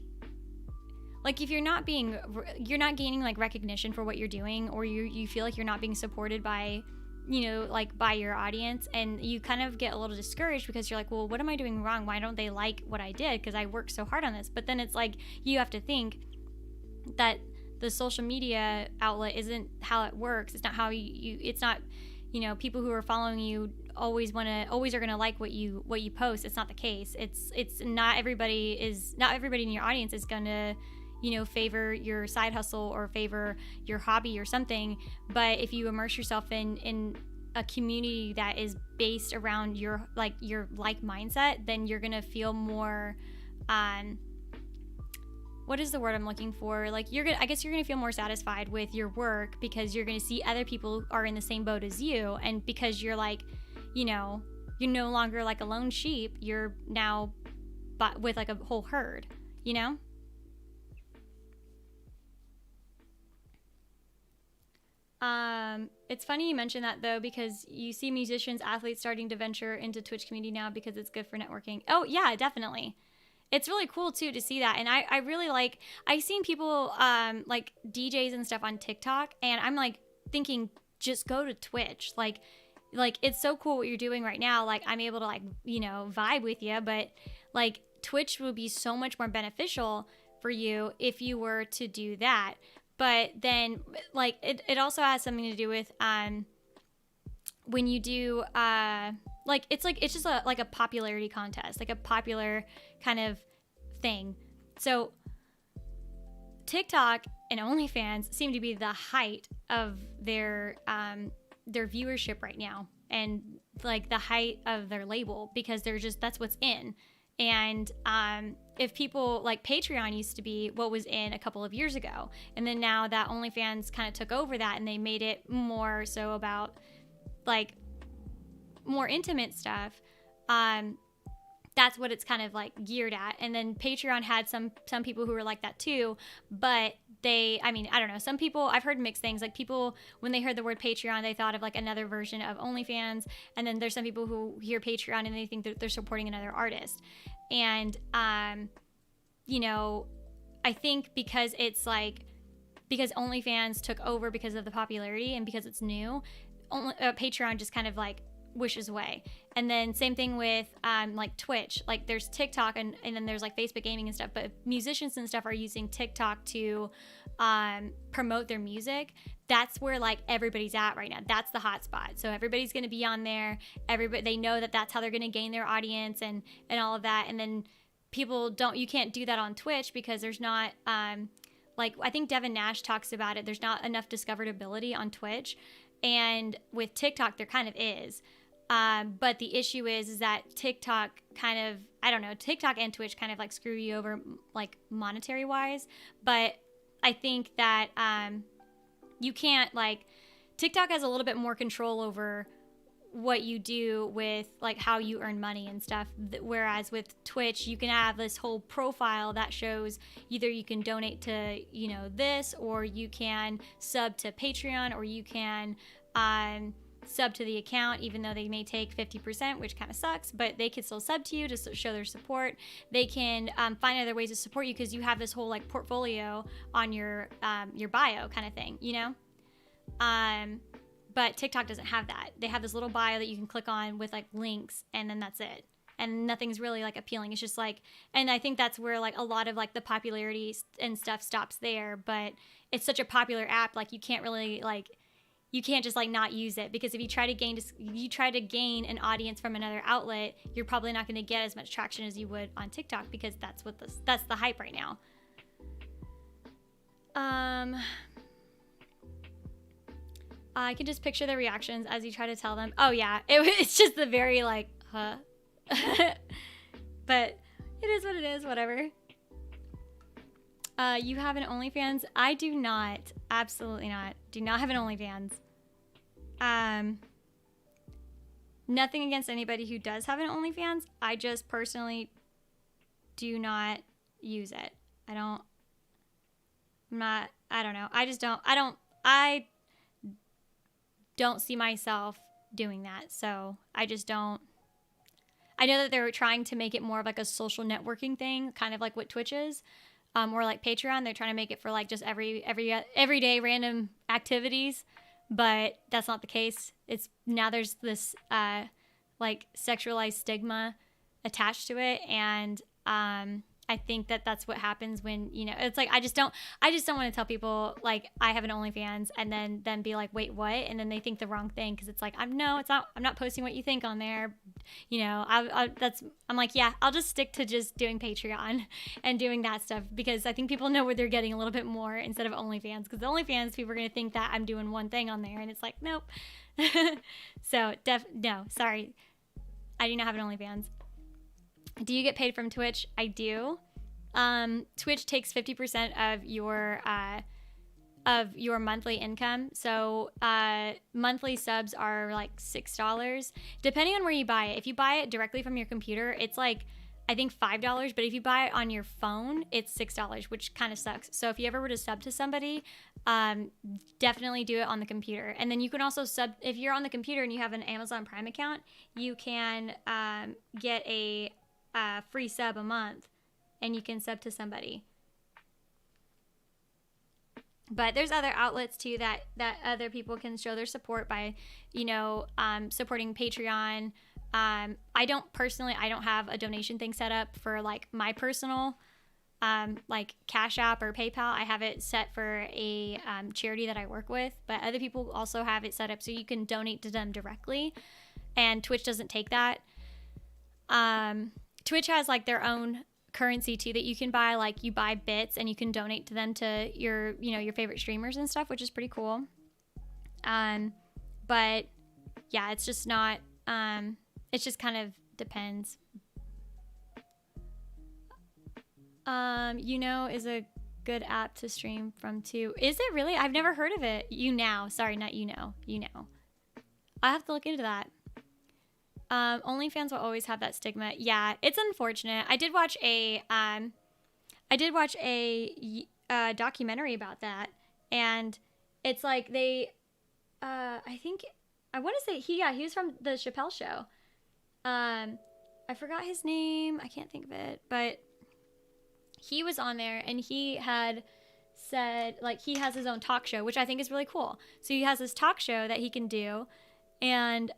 if you're not gaining like recognition for what you're doing, or you feel like you're not being supported by, you know, like by your audience, and you kind of get a little discouraged because you're like, well, what am I doing wrong? Why don't they like what I did? Because I worked so hard on this. But then it's like, you have to think that the social media outlet isn't how it works. It's not how it's not, you know, people who are following you always are gonna like what you post. It's not the case. It's not everybody in your audience is gonna, you know, favor your side hustle or favor your hobby or something. But if you immerse yourself in a community that is based around your like mindset, then you're gonna feel more what is the word I'm looking for? Like, I guess you're gonna feel more satisfied with your work, because you're gonna see other people are in the same boat as you, and because you're like, you know, you're no longer like a lone sheep, you're now with like a whole herd, you know? It's funny you mention that though, because you see musicians, athletes starting to venture into Twitch community now because it's good for networking. Oh yeah, definitely. It's really cool too to see that. And I really like, I've seen people like DJs and stuff on TikTok, and I'm like thinking, just go to Twitch. Like it's so cool what you're doing right now. Like, I'm able to like, you know, vibe with you, but like Twitch would be so much more beneficial for you if you were to do that. But then like it also has something to do with when you do like it's just like a popularity contest, like a popular kind of thing. So TikTok and OnlyFans seem to be the height of their viewership right now, and like the height of their label, because that's what's in. And if people like, Patreon used to be what was in a couple of years ago, and then now that OnlyFans kind of took over that, and they made it more so about like more intimate stuff, that's what it's kind of like geared at. And then Patreon had some people who were like that too, but I don't know, some people, I've heard mixed things. Like, people, when they heard the word Patreon, they thought of like another version of OnlyFans, and then there's some people who hear Patreon and they think that they're supporting another artist. And you know, I think because OnlyFans took over because of the popularity and because it's new, Patreon just kind of like wishes away. And then same thing with like Twitch. Like, there's TikTok and then there's like Facebook gaming and stuff, but musicians and stuff are using TikTok to promote their music, that's where like everybody's at right now. That's the hot spot. So everybody's going to be on there. Everybody, they know that that's how they're going to gain their audience and all of that. And then you can't do that on Twitch because there's not, like I think Devin Nash talks about it. There's not enough discoverability on Twitch. And with TikTok, there kind of is. But the issue is that TikTok kind of, I don't know, TikTok and Twitch kind of like screw you over like monetary wise. But I think that you can't like, TikTok has a little bit more control over what you do with like how you earn money and stuff. Whereas with Twitch, you can have this whole profile that shows either you can donate to, you know, this, or you can sub to Patreon, or you can sub to the account, even though they may take 50%, which kind of sucks, but they can still sub to you to show their support. They can find other ways to support you because you have this whole like portfolio on your bio kind of thing, you know? But TikTok doesn't have that. They have this little bio that you can click on with like links, and then that's it. And nothing's really like appealing. It's just like, and I think that's where like a lot of like the popularity and stuff stops there. But it's such a popular app, like you can't really like, you can't just like not use it, because if you try to gain an audience from another outlet, you're probably not going to get as much traction as you would on TikTok, because that's the hype right now. I can just picture the reactions as you try to tell them. Oh yeah, it's just the very like, huh? But it is what it is, whatever. You have an OnlyFans? I do not. Absolutely not. Do not have an OnlyFans. Nothing against anybody who does have an OnlyFans. I just personally do not use it. I don't know. I don't see myself doing that. So I just don't. I know that they're trying to make it more of like a social networking thing, kind of like what Twitch is. Or like Patreon, they're trying to make it for like just everyday random activities, but that's not the case. It's now there's this like sexualized stigma attached to it, and I think that that's what happens when, you know, it's like I just don't want to tell people like I have an OnlyFans and then be like, wait, what? And then they think the wrong thing, because it's like I'm not posting what you think on there, you know. I'm like, yeah, I'll just stick to just doing Patreon and doing that stuff, because I think people know where they're getting a little bit more instead of OnlyFans, because the OnlyFans people are gonna think that I'm doing one thing on there, and it's like, nope. So no, sorry, I do not have an OnlyFans. Do you get paid from Twitch? I do. Twitch takes 50% of your monthly income. So monthly subs are like $6, depending on where you buy it. If you buy it directly from your computer, it's like, I think $5. But if you buy it on your phone, it's $6, which kind of sucks. So if you ever were to sub to somebody, definitely do it on the computer. And then you can also sub, if you're on the computer and you have an Amazon Prime account, you can get a free sub a month, and you can sub to somebody. But there's other outlets too that other people can show their support by, you know, supporting Patreon. I don't have a donation thing set up for like my personal like Cash App or PayPal. I have it set for a charity that I work with, but other people also have it set up so you can donate to them directly, and Twitch doesn't take that. Twitch has like their own currency too that you can buy, like you buy bits and you can donate to them to your, you know, your favorite streamers and stuff, which is pretty cool. But yeah, it's just not, it just kind of depends. You know, is a good app to stream from too. Is it really? I've never heard of it. Sorry, not you know. I have to look into that. OnlyFans will always have that stigma. Yeah, it's unfortunate. I did watch a documentary about that, and it's like they, I think, I want to say he was from the Chappelle Show. I forgot his name. I can't think of it, but he was on there, and he had said, like, he has his own talk show, which I think is really cool. So he has this talk show that he can do, and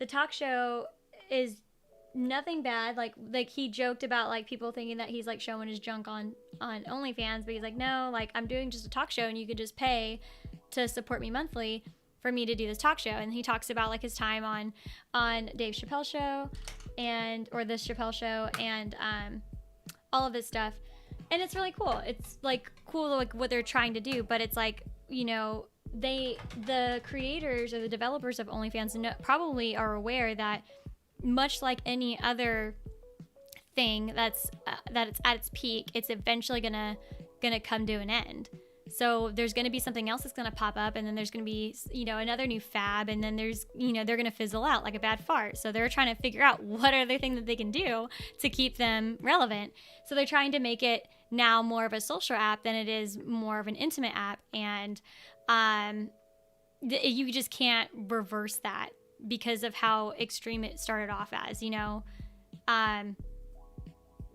the talk show is nothing bad. Like he joked about like people thinking that he's like showing his junk on OnlyFans, but he's like, no, like I'm doing just a talk show, and you could just pay to support me monthly for me to do this talk show. And he talks about like his time on Dave Chappelle show or the Chappelle show and all of this stuff. And it's really cool. It's like cool like what they're trying to do, but it's like, you know, the creators or the developers of OnlyFans probably are aware that much like any other thing that's it's at its peak, it's eventually gonna come to an end. So there's going to be something else that's going to pop up, and then there's going to be, you know, another new fab, and then there's, you know, they're going to fizzle out like a bad fart. So they're trying to figure out what other thing that they can do to keep them relevant. So they're trying to make it now more of a social app than it is more of an intimate app. And you just can't reverse that because of how extreme it started off as, you know.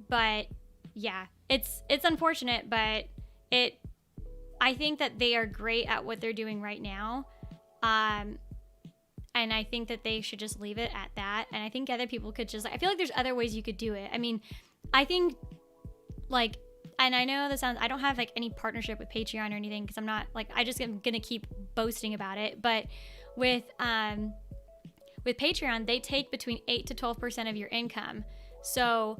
But yeah, it's unfortunate, but I think that they are great at what they're doing right now. And I think that they should just leave it at that. And I think other people could just, I feel like there's other ways you could do it. I mean, I think like, and I know this sounds, I don't have like any partnership with Patreon or anything, because I'm not like, I just am going to keep boasting about it. But with Patreon, they take between 8 to 12% of your income. So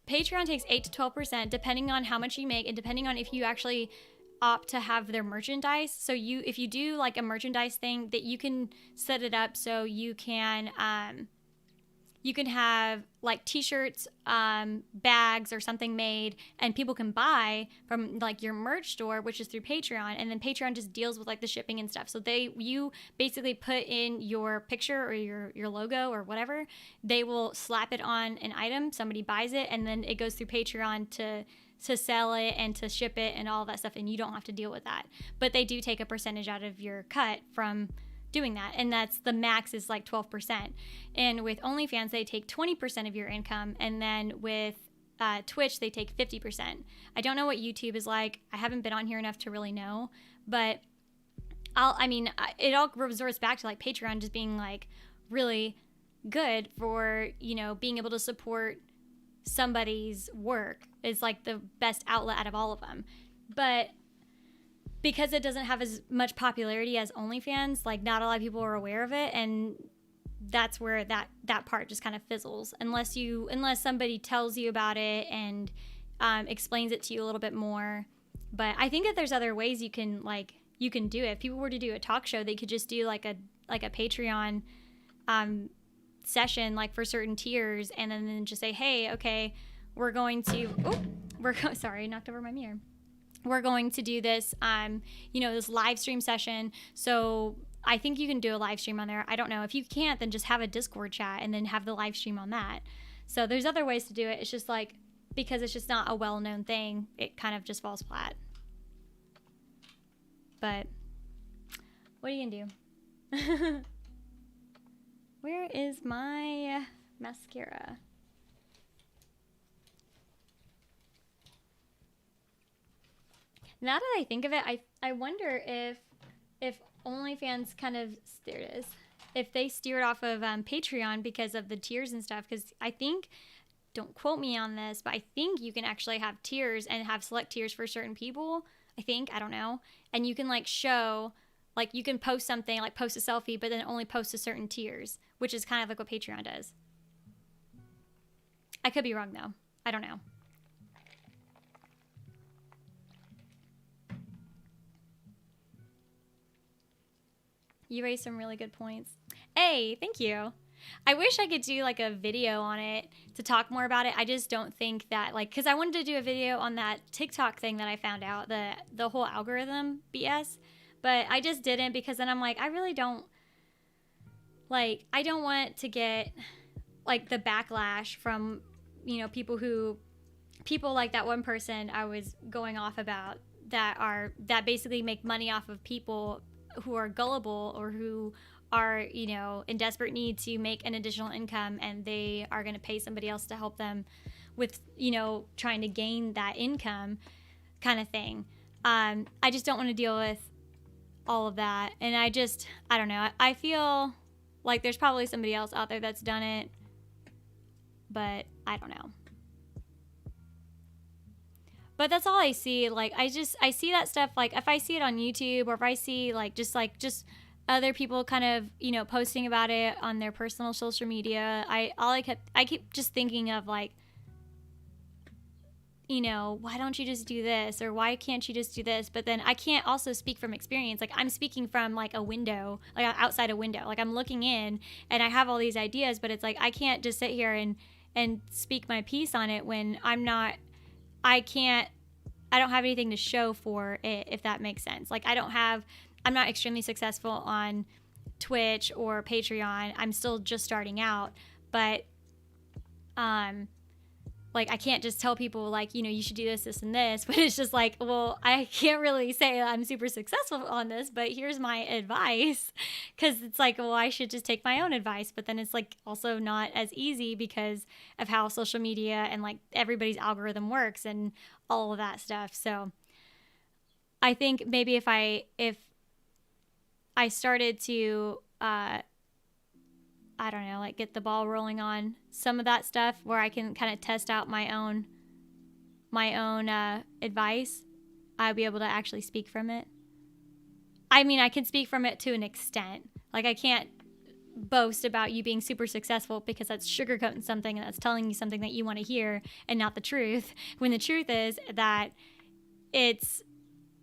Patreon takes 8 to 12% depending on how much you make and depending on if you actually opt to have their merchandise. So if you do like a merchandise thing, that you can set it up so you can have like t-shirts, bags or something made, and people can buy from like your merch store, which is through Patreon, and then Patreon just deals with like the shipping and stuff. So you basically put in your picture or your logo or whatever, they will slap it on an item, somebody buys it, and then it goes through Patreon to sell it and to ship it and all that stuff, and you don't have to deal with that. But they do take a percentage out of your cut from doing that, and that's the max is like 12%. And with OnlyFans, they take 20% of your income, and then with Twitch, they take 50%. I don't know what YouTube is like. I haven't been on here enough to really know, but it all resorts back to like Patreon just being like really good for, you know, being able to support somebody's work is like the best outlet out of all of them. But because it doesn't have as much popularity as OnlyFans, like not a lot of people are aware of it, and that's where that part just kind of fizzles unless somebody tells you about it and explains it to you a little bit more. But I think that there's other ways you can do it. If people were to do a talk show, they could just do like a Patreon session like for certain tiers, and then just say, hey, okay, sorry, knocked over my mirror. We're going to do this, this live stream session. So I think you can do a live stream on there. I don't know. If you can't, then just have a Discord chat and then have the live stream on that. So there's other ways to do it. It's just like, because it's just not a well-known thing, it kind of just falls flat. But what are you going to do? Where is my mascara? Now that I think of it, I wonder if OnlyFans kind of, there it is, if they steered off of Patreon because of the tiers and stuff, because I think, don't quote me on this, but I think you can actually have tiers and have select tiers for certain people. I don't know. And you can like show, like you can post something, like post a selfie, but then only post to certain tiers, which is kind of like what Patreon does. I could be wrong though. I don't know. You raised some really good points. Hey, thank you. I wish I could do like a video on it to talk more about it. I just don't think that because I wanted to do a video on that TikTok thing that I found out, the whole algorithm BS, but I just didn't because then I'm like, I really don't, I don't want to get like the backlash from, people like that one person I was going off about that basically make money off of people who are gullible or who are, in desperate need to make an additional income, and they are going to pay somebody else to help them with, trying to gain that income kind of thing. I just don't want to deal with all of that. And I don't know. I feel Like, there's probably somebody else out there that's done it, but I don't know. But that's all I see. Like, I see that stuff, like, if I see it on YouTube, or if I see, just other people kind of, you know, posting about it on their personal social media, I keep just thinking of, like, you know, why don't you just do this? Or why can't you just do this? But then I can't also speak from experience. Like, I'm speaking from, like, a window, like, outside a window. Like, I'm looking in and I have all these ideas, but it's like, I can't just sit here and speak my piece on it when I don't have anything to show for it, if that makes sense. Like, I'm not extremely successful on Twitch or Patreon. I'm still just starting out, but, like, I can't just tell people, like, you know, you should do this, this, and this, but it's just like, well, I can't really say I'm super successful on this, but here's my advice, because it's like, well, I should just take my own advice, but then it's, like, also not as easy because of how social media and, like, everybody's algorithm works and all of that stuff. So I think maybe if I started to, I don't know, like, get the ball rolling on some of that stuff where I can kind of test out my own advice, I'll be able to actually speak from it. I mean, I can speak from it to an extent. Like, I can't boast about you being super successful because that's sugarcoating something and that's telling you something that you want to hear and not the truth. When the truth is that it's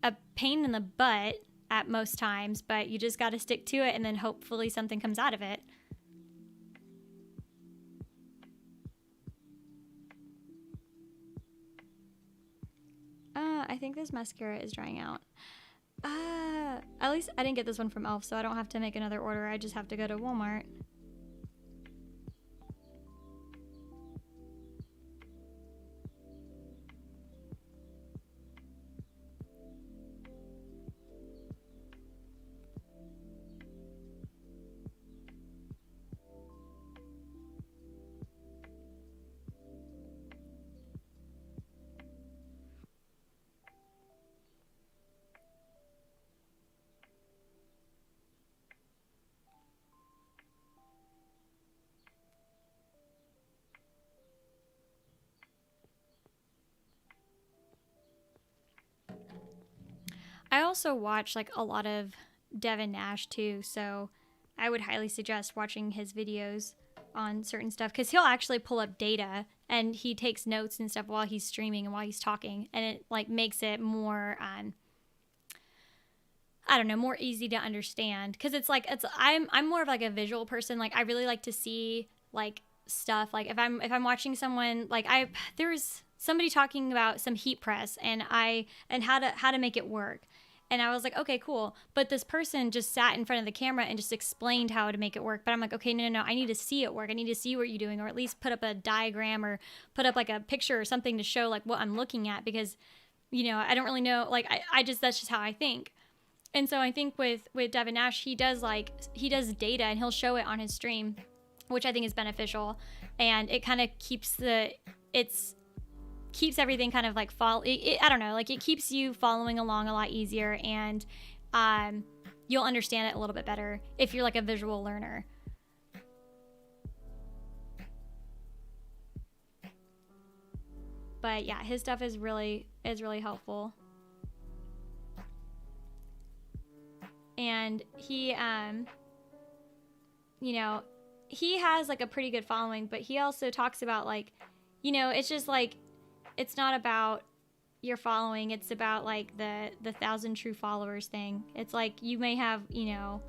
a pain in the butt at most times, but you just got to stick to it and then hopefully something comes out of it. I think this mascara is drying out. At least I didn't get this one from Elf, so I don't have to make another order. I just have to go to Walmart. I also watch, like, a lot of Devin Nash too, so I would highly suggest watching his videos on certain stuff, because he'll actually pull up data and he takes notes and stuff while he's streaming and while he's talking, and it, like, makes it more I don't know, more easy to understand, because I'm more of, like, a visual person. Like, I really like to see, like, stuff. Like, if I'm watching someone, like, there was somebody talking about some heat press and how to make it work. And I was like, okay, cool. But this person just sat in front of the camera and just explained how to make it work. But I'm like, okay, no, I need to see it work. I need to see what you're doing, or at least put up a diagram or put up, like, a picture or something to show, like, what I'm looking at, because, you know, I don't really know. Like, that's just how I think. And so I think with Devin Nash, he does data and he'll show it on his stream, which I think is beneficial. And it kind of keeps everything kind of, like, I don't know, like, it keeps you following along a lot easier, and you'll understand it a little bit better if you're, like, a visual learner. But yeah, his stuff is really helpful. And he you know, he has, like, a pretty good following, but he also talks about, like, you know, it's just, like, it's not about your following, it's about, like, the 1,000 true followers thing. It's like, you may have, you know,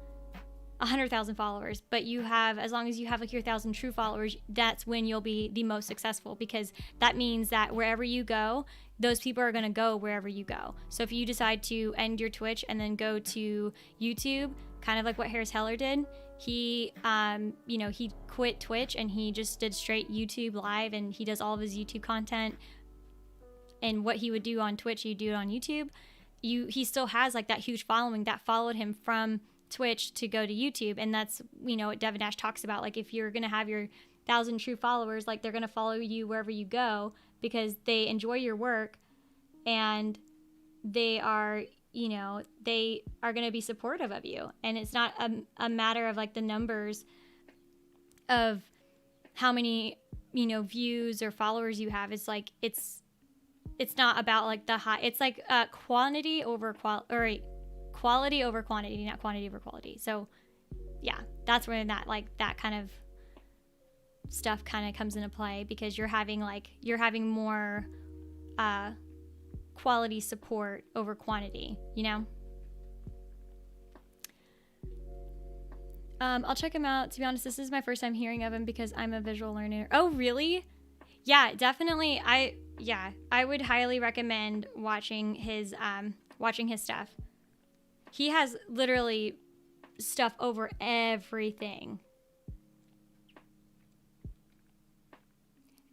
100,000 followers, but as long as you have, like, your 1,000 true followers, that's when you'll be the most successful, because that means that wherever you go, those people are going to go wherever you go. So if you decide to end your Twitch and then go to YouTube, kind of like what Harris Heller did, he you know, he quit Twitch and he just did straight YouTube live, and he does all of his YouTube content, and what he would do on Twitch, he'd do it on YouTube. He still has, like, that huge following that followed him from Twitch to go to YouTube. And that's, you know, what Devin Nash talks about. Like, if you're going to have your 1,000 true followers, like, they're going to follow you wherever you go because they enjoy your work, and they are, you know, they are going to be supportive of you. And it's not a matter of, like, the numbers of how many, you know, views or followers you have. It's like, it's not about like the high, it's like quality over quality over quantity, not quantity over quality. So yeah, that's where that kind of stuff kind of comes into play, because you're having more quality support over quantity, you know? I'll check him out. To be honest, this is my first time hearing of him because I'm a visual learner. Oh, really? Yeah, definitely. I would highly recommend watching his stuff. He has literally stuff over everything.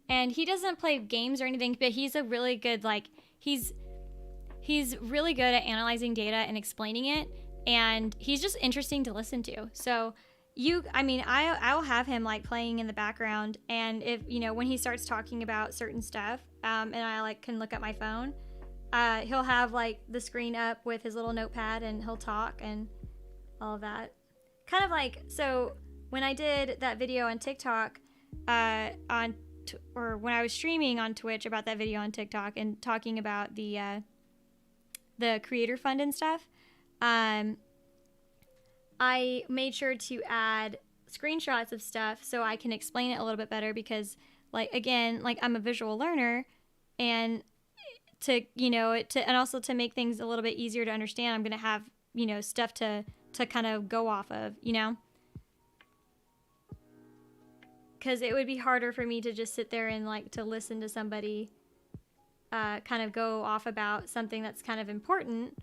And he doesn't play games or anything, but he's a really good, like, he's really good at analyzing data and explaining it, and he's just interesting to listen to. So I'll have him like playing in the background, and if, you know, when he starts talking about certain stuff, and I like can look at my phone, he'll have like the screen up with his little notepad, and he'll talk and all of that. Kind of like, so when I did that video on TikTok, or when I was streaming on Twitch about that video on TikTok and talking about the creator fund and stuff, I made sure to add screenshots of stuff so I can explain it a little bit better, because I'm a visual learner, and and also to make things a little bit easier to understand, I'm going to have, you know, stuff to kind of go off of, you know, because it would be harder for me to just sit there and like to listen to somebody kind of go off about something that's kind of important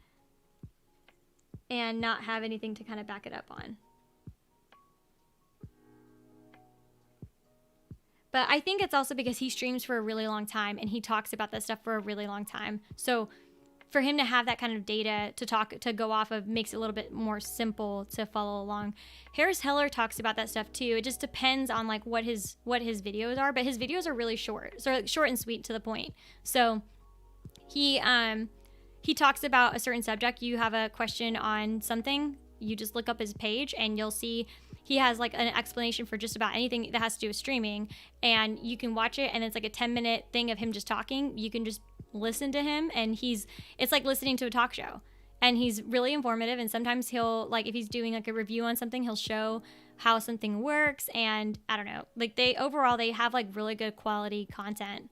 and not have anything to kind of back it up on. But I think it's also because he streams for a really long time and he talks about this stuff for a really long time. So for him to have that kind of data to go off of makes it a little bit more simple to follow along. Harris Heller talks about that stuff too. It just depends on like what his videos are, but his videos are really short. So short and sweet, to the point. So he talks about a certain subject. You have a question on something, you just look up his page and you'll see he has like an explanation for just about anything that has to do with streaming, and you can watch it, and it's like a 10-minute thing of him just talking. You can just listen to him, and it's like listening to a talk show, and he's really informative. And sometimes he'll, like, if he's doing like a review on something, he'll show how something works. And I don't know, like they have like really good quality content.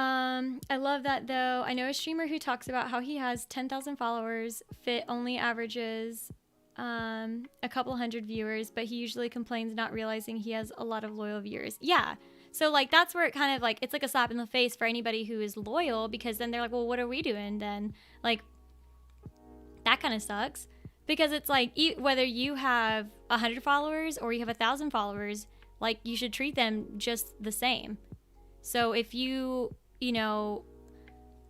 I love that though. I know a streamer who talks about how he has 10,000 followers, Fit only averages a couple hundred viewers, but he usually complains not realizing he has a lot of loyal viewers. Yeah. So like that's where it kind of like, it's like a slap in the face for anybody who is loyal, because then they're like, well, what are we doing then? Like that kind of sucks, because it's like whether you have 100 followers or you have 1,000 followers, like you should treat them just the same. So if you know,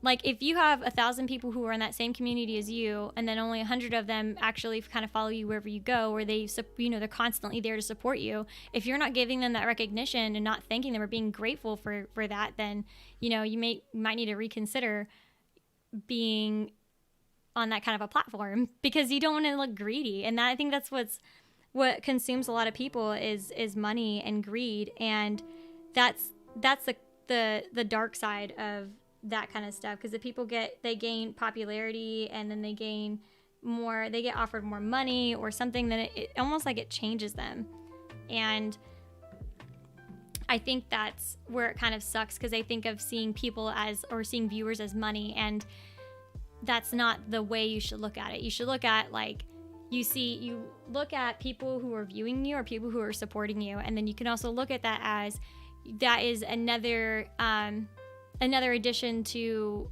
like if you have 1,000 people who are in that same community as you, and then only 100 of them actually kind of follow you wherever you go, or they, you know, they're constantly there to support you. If you're not giving them that recognition and not thanking them or being grateful for that, then, you know, you might need to reconsider being on that kind of a platform, because you don't want to look greedy. And I think that's what consumes a lot of people is money and greed, and that's the dark side of that kind of stuff. Because if people they gain popularity, and then they get offered more money or something, then it almost like it changes them. And I think that's where it kind of sucks, because they think of seeing people or seeing viewers as money, and that's not the way you should look at it. You should look at, like, you look at people who are viewing you or people who are supporting you, and then you can also look at that as that is another addition to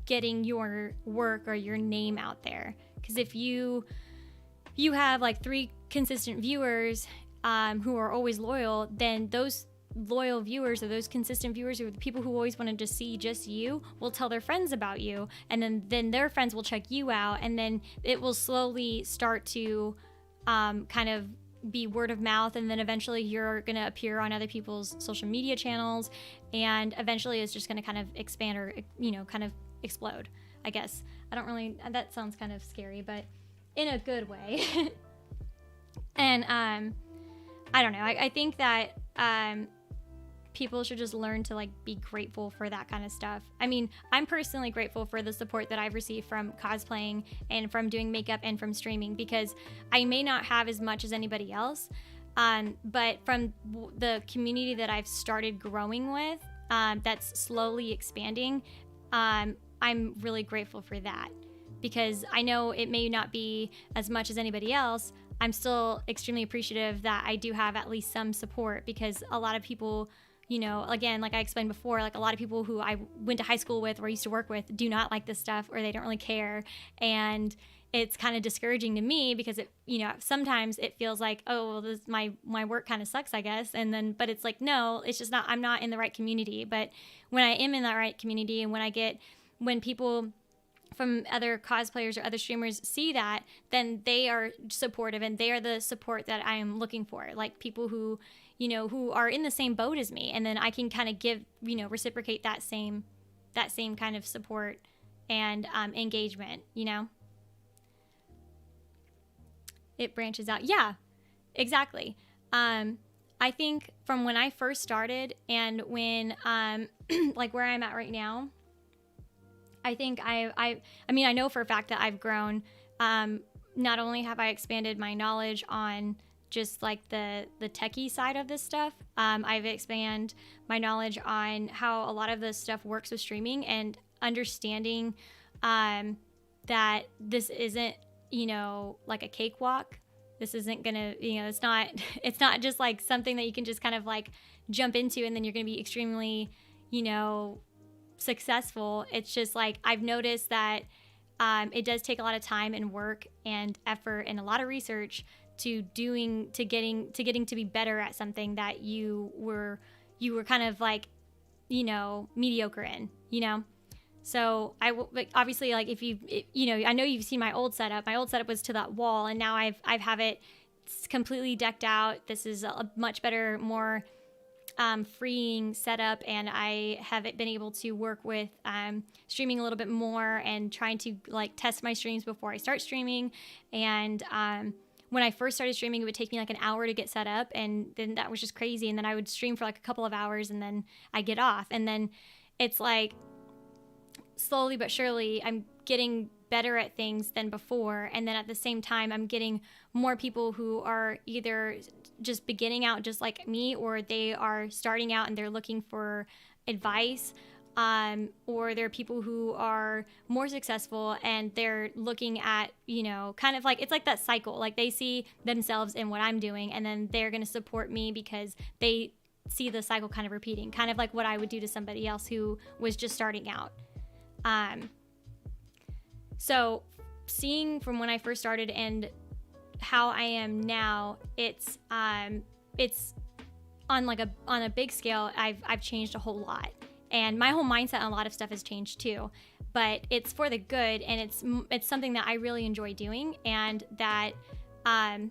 getting your work or your name out there. Because if you have like 3 consistent viewers who are always loyal, then those loyal viewers or those consistent viewers, or the people who always wanted to see just you, will tell their friends about you, and then their friends will check you out, and then it will slowly start to kind of be word of mouth, and then eventually you're going to appear on other people's social media channels, and eventually it's just going to kind of expand, or, you know, kind of explode, I guess. That sounds kind of scary, but in a good way. And I don't know. I think that people should just learn to like be grateful for that kind of stuff. I mean, I'm personally grateful for the support that I've received from cosplaying and from doing makeup and from streaming, because I may not have as much as anybody else, but from the community that I've started growing with, that's slowly expanding, I'm really grateful for that, because I know it may not be as much as anybody else. I'm still extremely appreciative that I do have at least some support, because a lot of people, you know, again, like I explained before, like a lot of people who I went to high school with or used to work with do not like this stuff, or they don't really care. And it's kind of discouraging to me, because it, you know, sometimes it feels like, oh, well, this, my work kind of sucks, I guess. And then, but it's like, no, it's just not, I'm not in the right community. But when I am in that right community, and when people from other cosplayers or other streamers see that, then they are supportive, and they are the support that I am looking for. Like people who, you know, who are in the same boat as me, and then I can kind of give, you know, reciprocate that same kind of support and engagement, you know. It branches out. Yeah, exactly. I think from when I first started and when like where I'm at right now, I think I mean, I know for a fact that I've grown. Not only have I expanded my knowledge on just like the techie side of this stuff, I've expanded my knowledge on how a lot of this stuff works with streaming, and understanding that this isn't, you know, like a cakewalk. This isn't gonna, you know, it's not just like something that you can just kind of like jump into and then you're gonna be extremely, you know, successful. It's just like I've noticed that it does take a lot of time and work and effort and a lot of research to getting to be better at something that you were kind of like, you know, mediocre in, you know. So like, obviously, like if you know, I know you've seen my old setup. My old setup was to that wall, and now I've have it completely decked out. This is a much better, more freeing setup, and I have been able to work with streaming a little bit more and trying to like test my streams before I start streaming. And when I first started streaming, it would take me like an hour to get set up, and then that was just crazy. And then I would stream for like a couple of hours, and then I get off, and then it's like slowly but surely I'm getting better at things than before. And then at the same time, I'm getting more people who are either just beginning out just like me, or they are starting out and they're looking for advice, or there are people who are more successful and they're looking at, you know, kind of like, it's like that cycle. Like they see themselves in what I'm doing, and then they're going to support me because they see the cycle kind of repeating, kind of like what I would do to somebody else who was just starting out. So seeing from when I first started and how I am now, it's on a big scale. I've changed a whole lot, and my whole mindset on a lot of stuff has changed too, but it's for the good. And it's something that I really enjoy doing. And that, I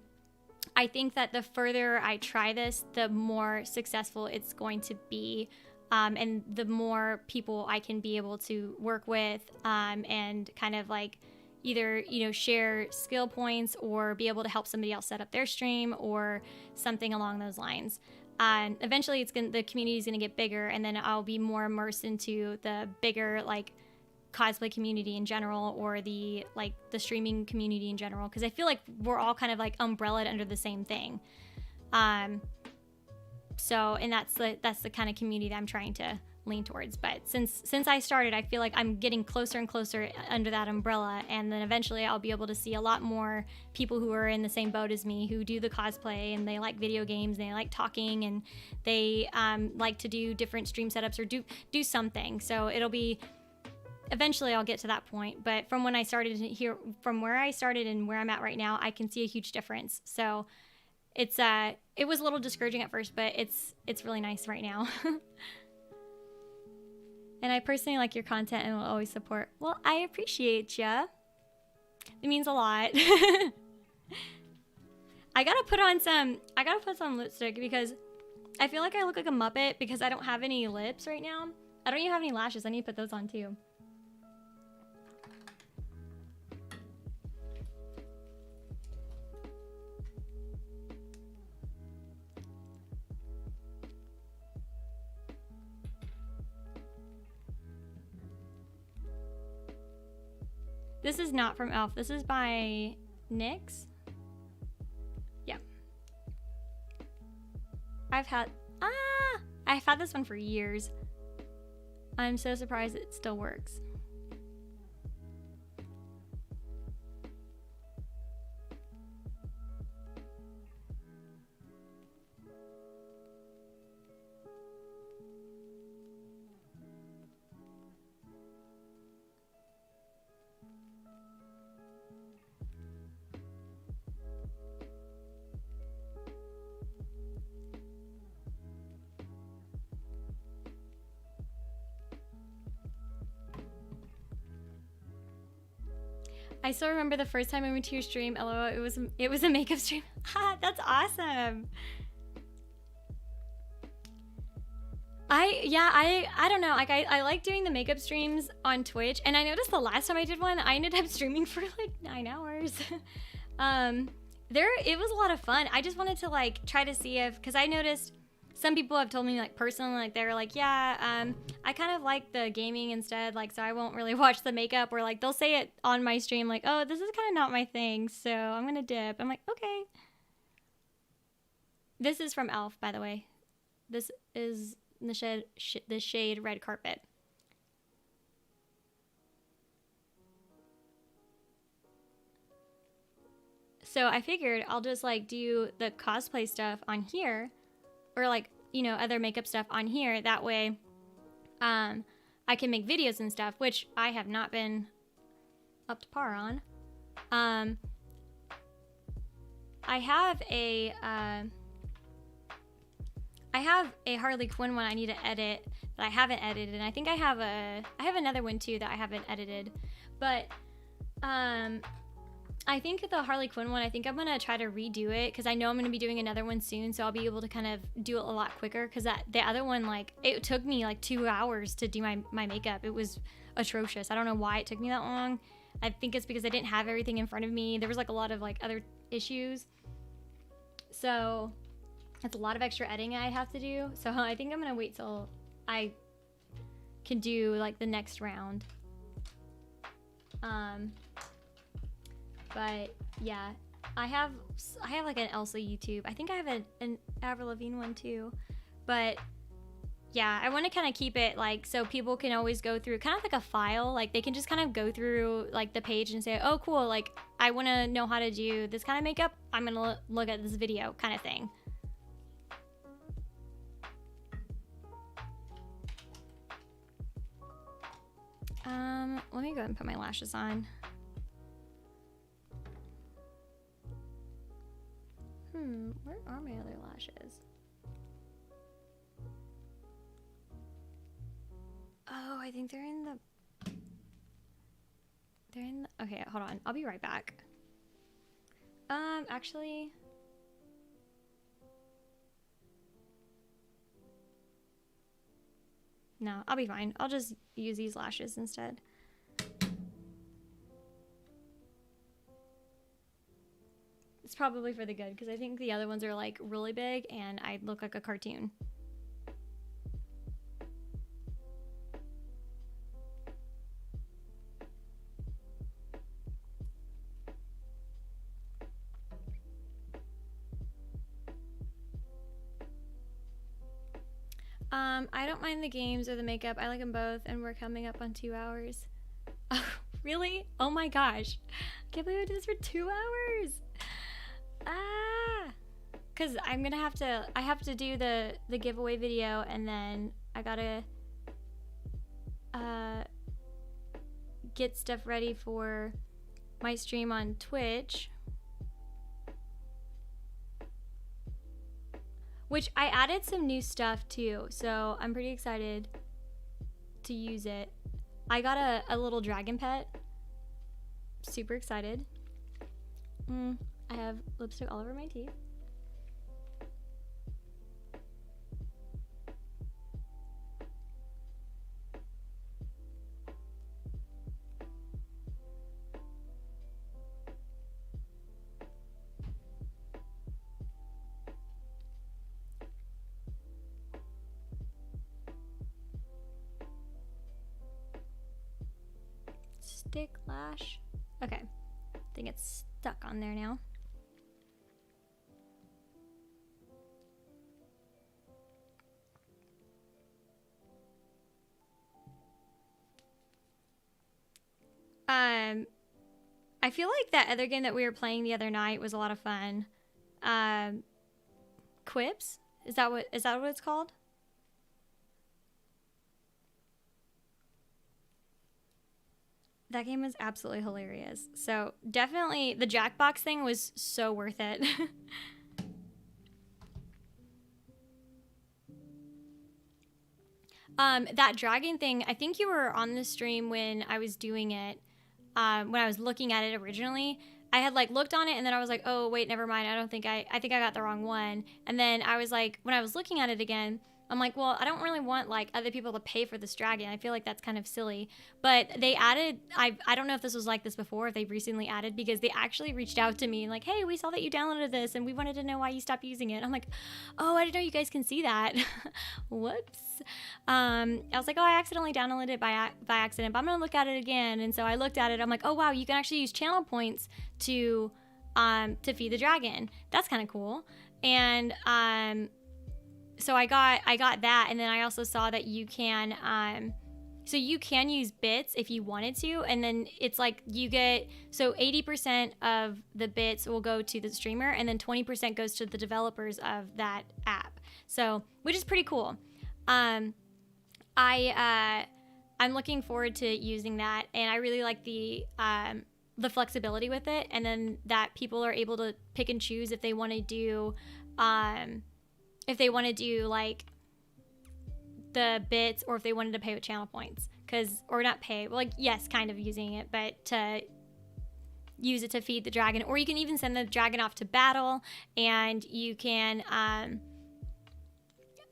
think that the further I try this, the more successful it's going to be. And the more people I can be able to work with, and kind of like either, you know, share skill points or be able to help somebody else set up their stream or something along those lines. Eventually the community is going to get bigger, and then I'll be more immersed into the bigger like cosplay community in general, or the streaming community in general, because I feel like we're all kind of like umbrellaed under the same thing. So, and that's the kind of community that I'm trying to lean towards. But since I started, I feel like I'm getting closer and closer under that umbrella, and then eventually I'll be able to see a lot more people who are in the same boat as me, who do the cosplay and they like video games, and they like talking, and they like to do different stream setups or do something. So it'll be, eventually I'll get to that point. But from when I started here, from where I started and where I'm at right now, I can see a huge difference. So it was a little discouraging at first, but it's really nice right now. And I personally like your content and will always support. Well, I appreciate ya. It means a lot. I gotta put some lipstick, because I feel like I look like a Muppet because I don't have any lips right now. I don't even have any lashes. I need to put those on too. This is not from e.l.f. This is by NYX. Yeah. I've had this one for years. I'm so surprised it still works. I still remember the first time I went to your stream. LOL, it was a makeup stream. That's awesome. I don't know. Like I like doing the makeup streams on Twitch, and I noticed the last time I did one, I ended up streaming for like 9 hours. It was a lot of fun. I just wanted to like try to see if, because I noticed some people have told me like personally, like they were like, yeah, I kind of like the gaming instead, like so I won't really watch the makeup, or like they'll say it on my stream like, oh, this is kind of not my thing, so I'm gonna dip. I'm like, okay. This is from e.l.f. by the way. This is the shade Red Carpet. So I figured I'll just like do the cosplay stuff on here, or like, you know, other makeup stuff on here. That way I can make videos and stuff, which I have not been up to par on. I have a Harley Quinn one I need to edit that I haven't edited, and I think I have another one too that I haven't edited. But I think the Harley Quinn one, I think I'm gonna try to redo it, because I know I'm gonna be doing another one soon, so I'll be able to kind of do it a lot quicker, because the other one, like, it took me like 2 hours to do my makeup. It was atrocious. I don't know why it took me that long. I think it's because I didn't have everything in front of me. There was like a lot of like other issues, so it's a lot of extra editing I have to do. So I think I'm gonna wait till I can do like the next round. But yeah, I have like an Elsa YouTube. I think I have an Avril Lavigne one too. But yeah, I want to kind of keep it like so people can always go through kind of like a file. Like they can just kind of go through like the page and say, oh cool, like I want to know how to do this kind of makeup. I'm gonna look at this video kind of thing. Let me go ahead and put my lashes on. Where are my other lashes? Oh, I think they're in the... Okay, hold on. I'll be right back. Actually... No, I'll be fine. I'll just use these lashes instead. It's probably for the good, because I think the other ones are like really big and I look like a cartoon. I don't mind the games or the makeup. I like them both, and we're coming up on 2 hours. Oh, really? Oh my gosh. I can't believe I did this for 2 hours. Because I'm gonna have to do the giveaway video, and then I gotta get stuff ready for my stream on Twitch, which I added some new stuff too, so I'm pretty excited to use it. I got a little dragon pet. Super excited. I have lipstick all over my teeth. Stick lash. Okay, I think it's stuck on there now. I feel like that other game that we were playing the other night was a lot of fun. Quips? Is that what it's called? That game was absolutely hilarious. So definitely the Jackbox thing was so worth it. That dragon thing, I think you were on the stream when I was doing it, when I was looking at it originally. I had like looked on it and then I was like, oh wait, never mind. I think I got the wrong one. And then I was like, when I was looking at it again, I'm like, well, I don't really want like other people to pay for this dragon. I feel like that's kind of silly. But they added, I don't know if this was like this before, if they've recently added, because they actually reached out to me and like, hey, we saw that you downloaded this and we wanted to know why you stopped using it. I'm like, oh, I didn't know you guys can see that. Whoops. I was like, oh, I accidentally downloaded it by accident, but I'm gonna look at it again. And so I looked at it. I'm like, oh wow, you can actually use channel points to feed the dragon. That's kind of cool. And so I got that, and then I also saw that you can so you can use bits if you wanted to, and then it's like you get, so 80% of the bits will go to the streamer and then 20% goes to the developers of that app. So, which is pretty cool. I'm looking forward to using that, and I really like the flexibility with it, and then that people are able to pick and choose if they want to do like the bits, or if they wanted to pay with channel points, or not pay, like, yes, kind of using it, but to use it to feed the dragon. Or you can even send the dragon off to battle, and you can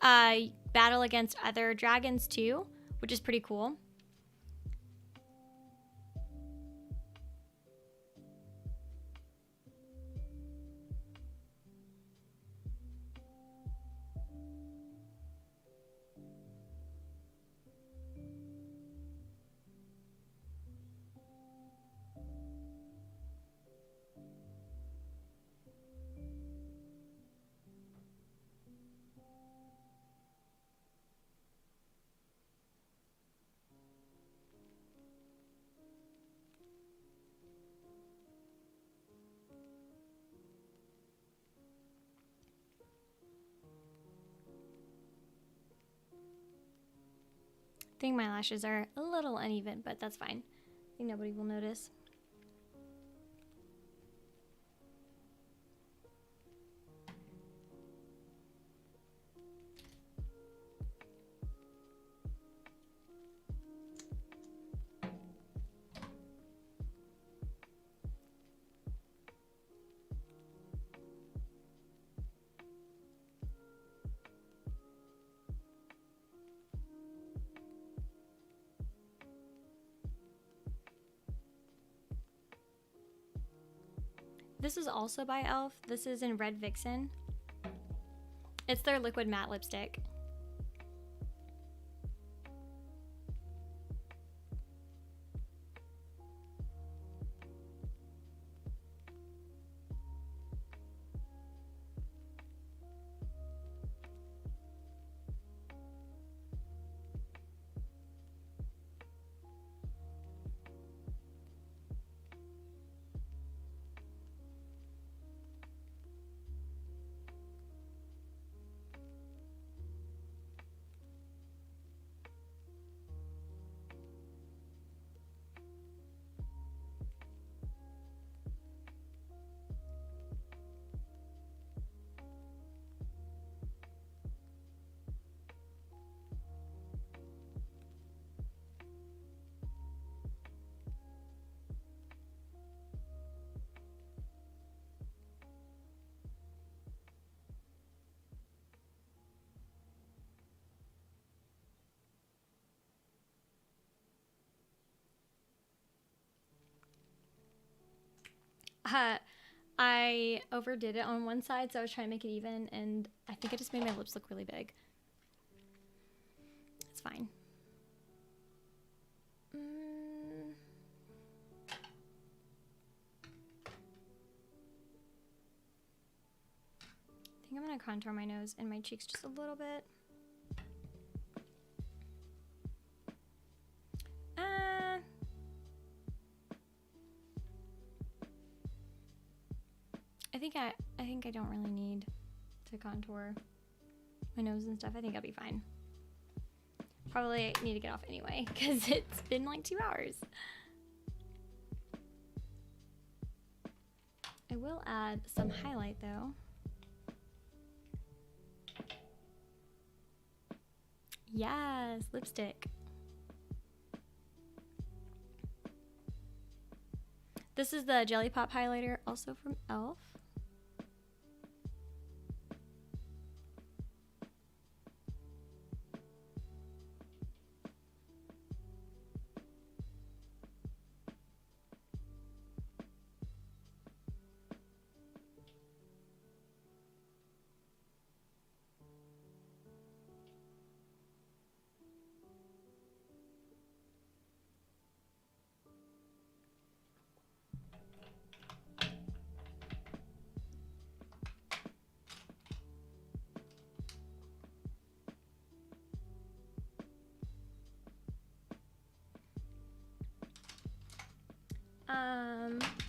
battle against other dragons too, which is pretty cool. I think my lashes are a little uneven, but that's fine. I think nobody will notice. This is also by e.l.f. This is in Red Vixen. It's their liquid matte lipstick. I overdid it on one side, so I was trying to make it even, and I think I just made my lips look really big. It's fine. want to contour my nose and my cheeks just a little bit. I think I don't really need to contour my nose and stuff. I think I'll be fine. Probably need to get off anyway because it's been like 2 hours. I will add some highlight though. Yes, lipstick. This is the Jelly Pop highlighter, also from e.l.f.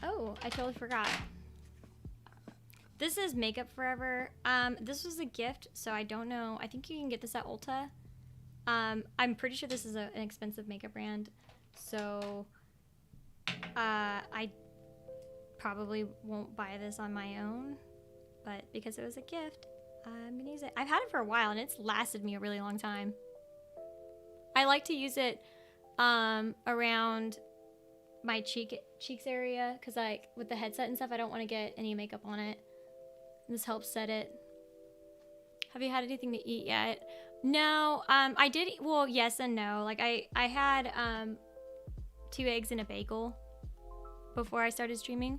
Oh, I totally forgot. This is Makeup Forever. This was a gift, so I don't know. I think you can get this at Ulta. I'm pretty sure this is an expensive makeup brand, so I probably won't buy this on my own, but because it was a gift, I'm gonna use it. I've had it for a while, and it's lasted me a really long time. I like to use it around my cheeks area, because like with the headset and stuff, I don't want to get any makeup on it. This helps set it. Have you had anything to eat yet? No, I did. Well, yes and no. Like I had 2 eggs and a bagel before I started streaming,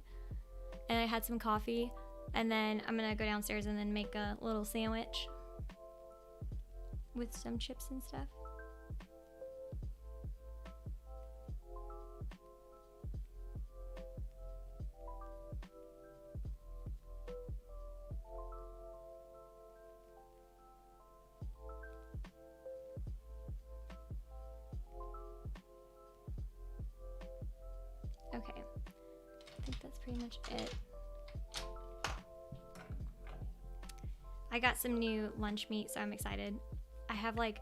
and I had some coffee, and then I'm gonna go downstairs and then make a little sandwich with some chips and stuff. Okay, I think that's pretty much it. I got some new lunch meat, so I'm excited. I have like,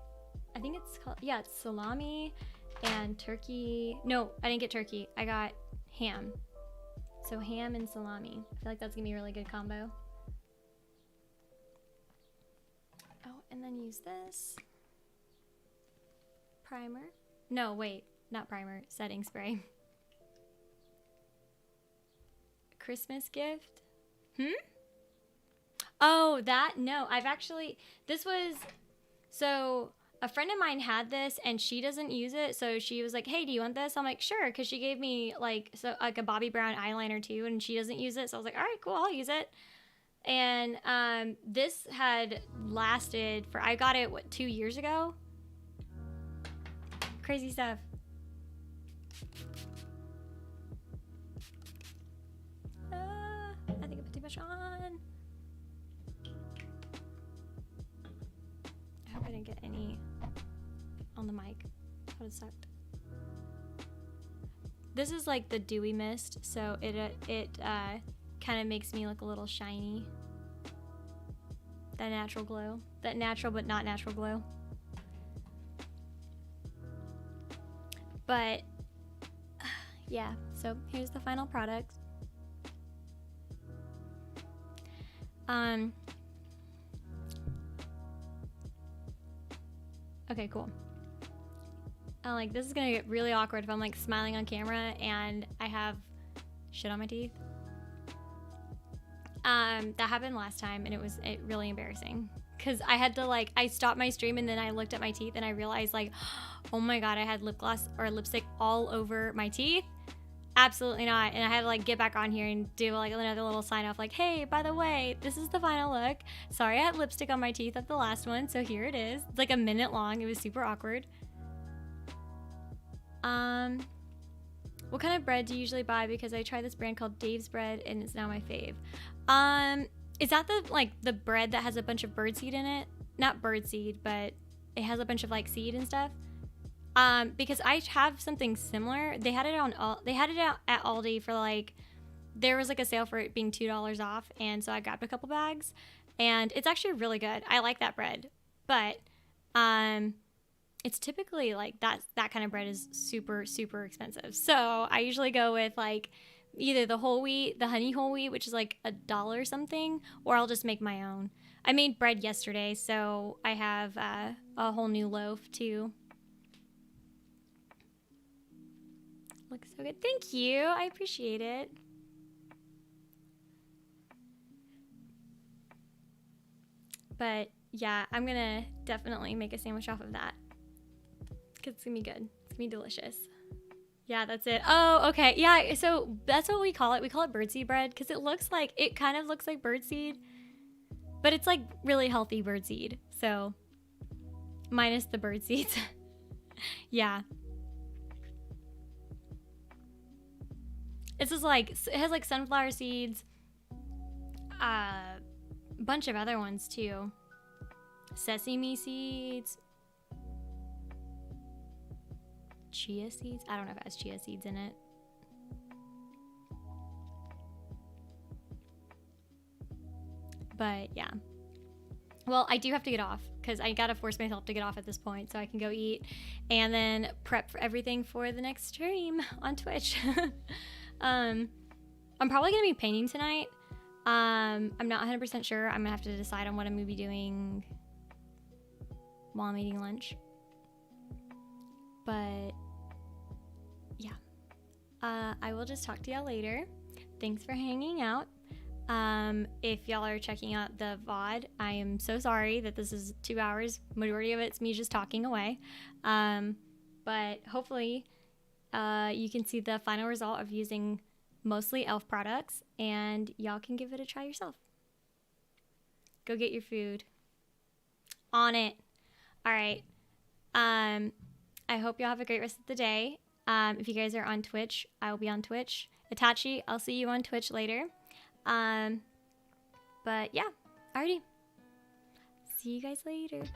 I think it's called, yeah, it's salami and turkey. No, I didn't get turkey. I got ham. So ham and salami. I feel like that's gonna be a really good combo. Oh, and then use this primer. No, wait, not primer, setting spray. Christmas gift. Oh, that, no, I've actually, this was, so a friend of mine had this and she doesn't use it, so she was like, hey, do you want this? I'm like, sure, because she gave me like a Bobbi Brown eyeliner too, and she doesn't use it, so I was like, all right, cool, I'll use it. And this had lasted for, I got it, what, 2 years ago? Crazy stuff. I think I put too much on. I hope I didn't get any on the mic. That would have sucked. This is like the dewy mist, so it kind of makes me look a little shiny. That natural glow. That natural but not natural glow. But yeah, so here's the final product. Okay, cool. I'm like, this is gonna get really awkward if I'm like smiling on camera and I have shit on my teeth. That happened last time and it was really embarrassing because I had to like, I stopped my stream and then I looked at my teeth and I realized like, oh my god, I had lip gloss or lipstick all over my teeth. Absolutely not. And I had to like get back on here and do like another little sign off like, hey, by the way, this is the final look. Sorry, I had lipstick on my teeth at the last one, so here it is. It's like a minute long. It was super awkward. What kind of bread do you usually buy? Because I tried this brand called Dave's Bread and it's now my fave. Is that the like the bread that has a bunch of birdseed in it? Not birdseed, but it has a bunch of like seed and stuff. Because I have something similar. They had it out at Aldi for like, there was like a sale for it being $2 off, and so I grabbed a couple bags, and it's actually really good. I like that bread, but it's typically like that kind of bread is super super expensive. So I usually go with like either the whole wheat, the honey whole wheat, which is like $1 something, or I'll just make my own. I made bread yesterday, so I have a whole new loaf too. Looks so good. Thank you. I appreciate it. But yeah, I'm gonna definitely make a sandwich off of that, because it's gonna be good. It's gonna be delicious. Yeah, that's it. Oh, okay. Yeah, so that's what we call it. We call it birdseed bread because it kind of looks like birdseed, but it's like really healthy birdseed. So minus the bird seeds. Yeah. It's just like, it has like sunflower seeds, a bunch of other ones too. Sesame seeds, chia seeds. I don't know if it has chia seeds in it. But yeah. Well, I do have to get off because I gotta force myself to get off at this point so I can go eat and then prep for everything for the next stream on Twitch. I'm probably gonna be painting tonight. I'm not 100% sure. I'm gonna have to decide on what I'm gonna be doing while I'm eating lunch. But yeah, I will just talk to y'all later. Thanks for hanging out. If y'all are checking out the VOD, I am so sorry that this is 2 hours. Majority of it's me just talking away. But hopefully you can see the final result of using mostly e.l.f. products, and y'all can give it a try yourself. Go get your food. On it. All right. I hope y'all have a great rest of the day. If you guys are on Twitch, I will be on Twitch. Itachi, I'll see you on Twitch later. But yeah, alrighty. See you guys later.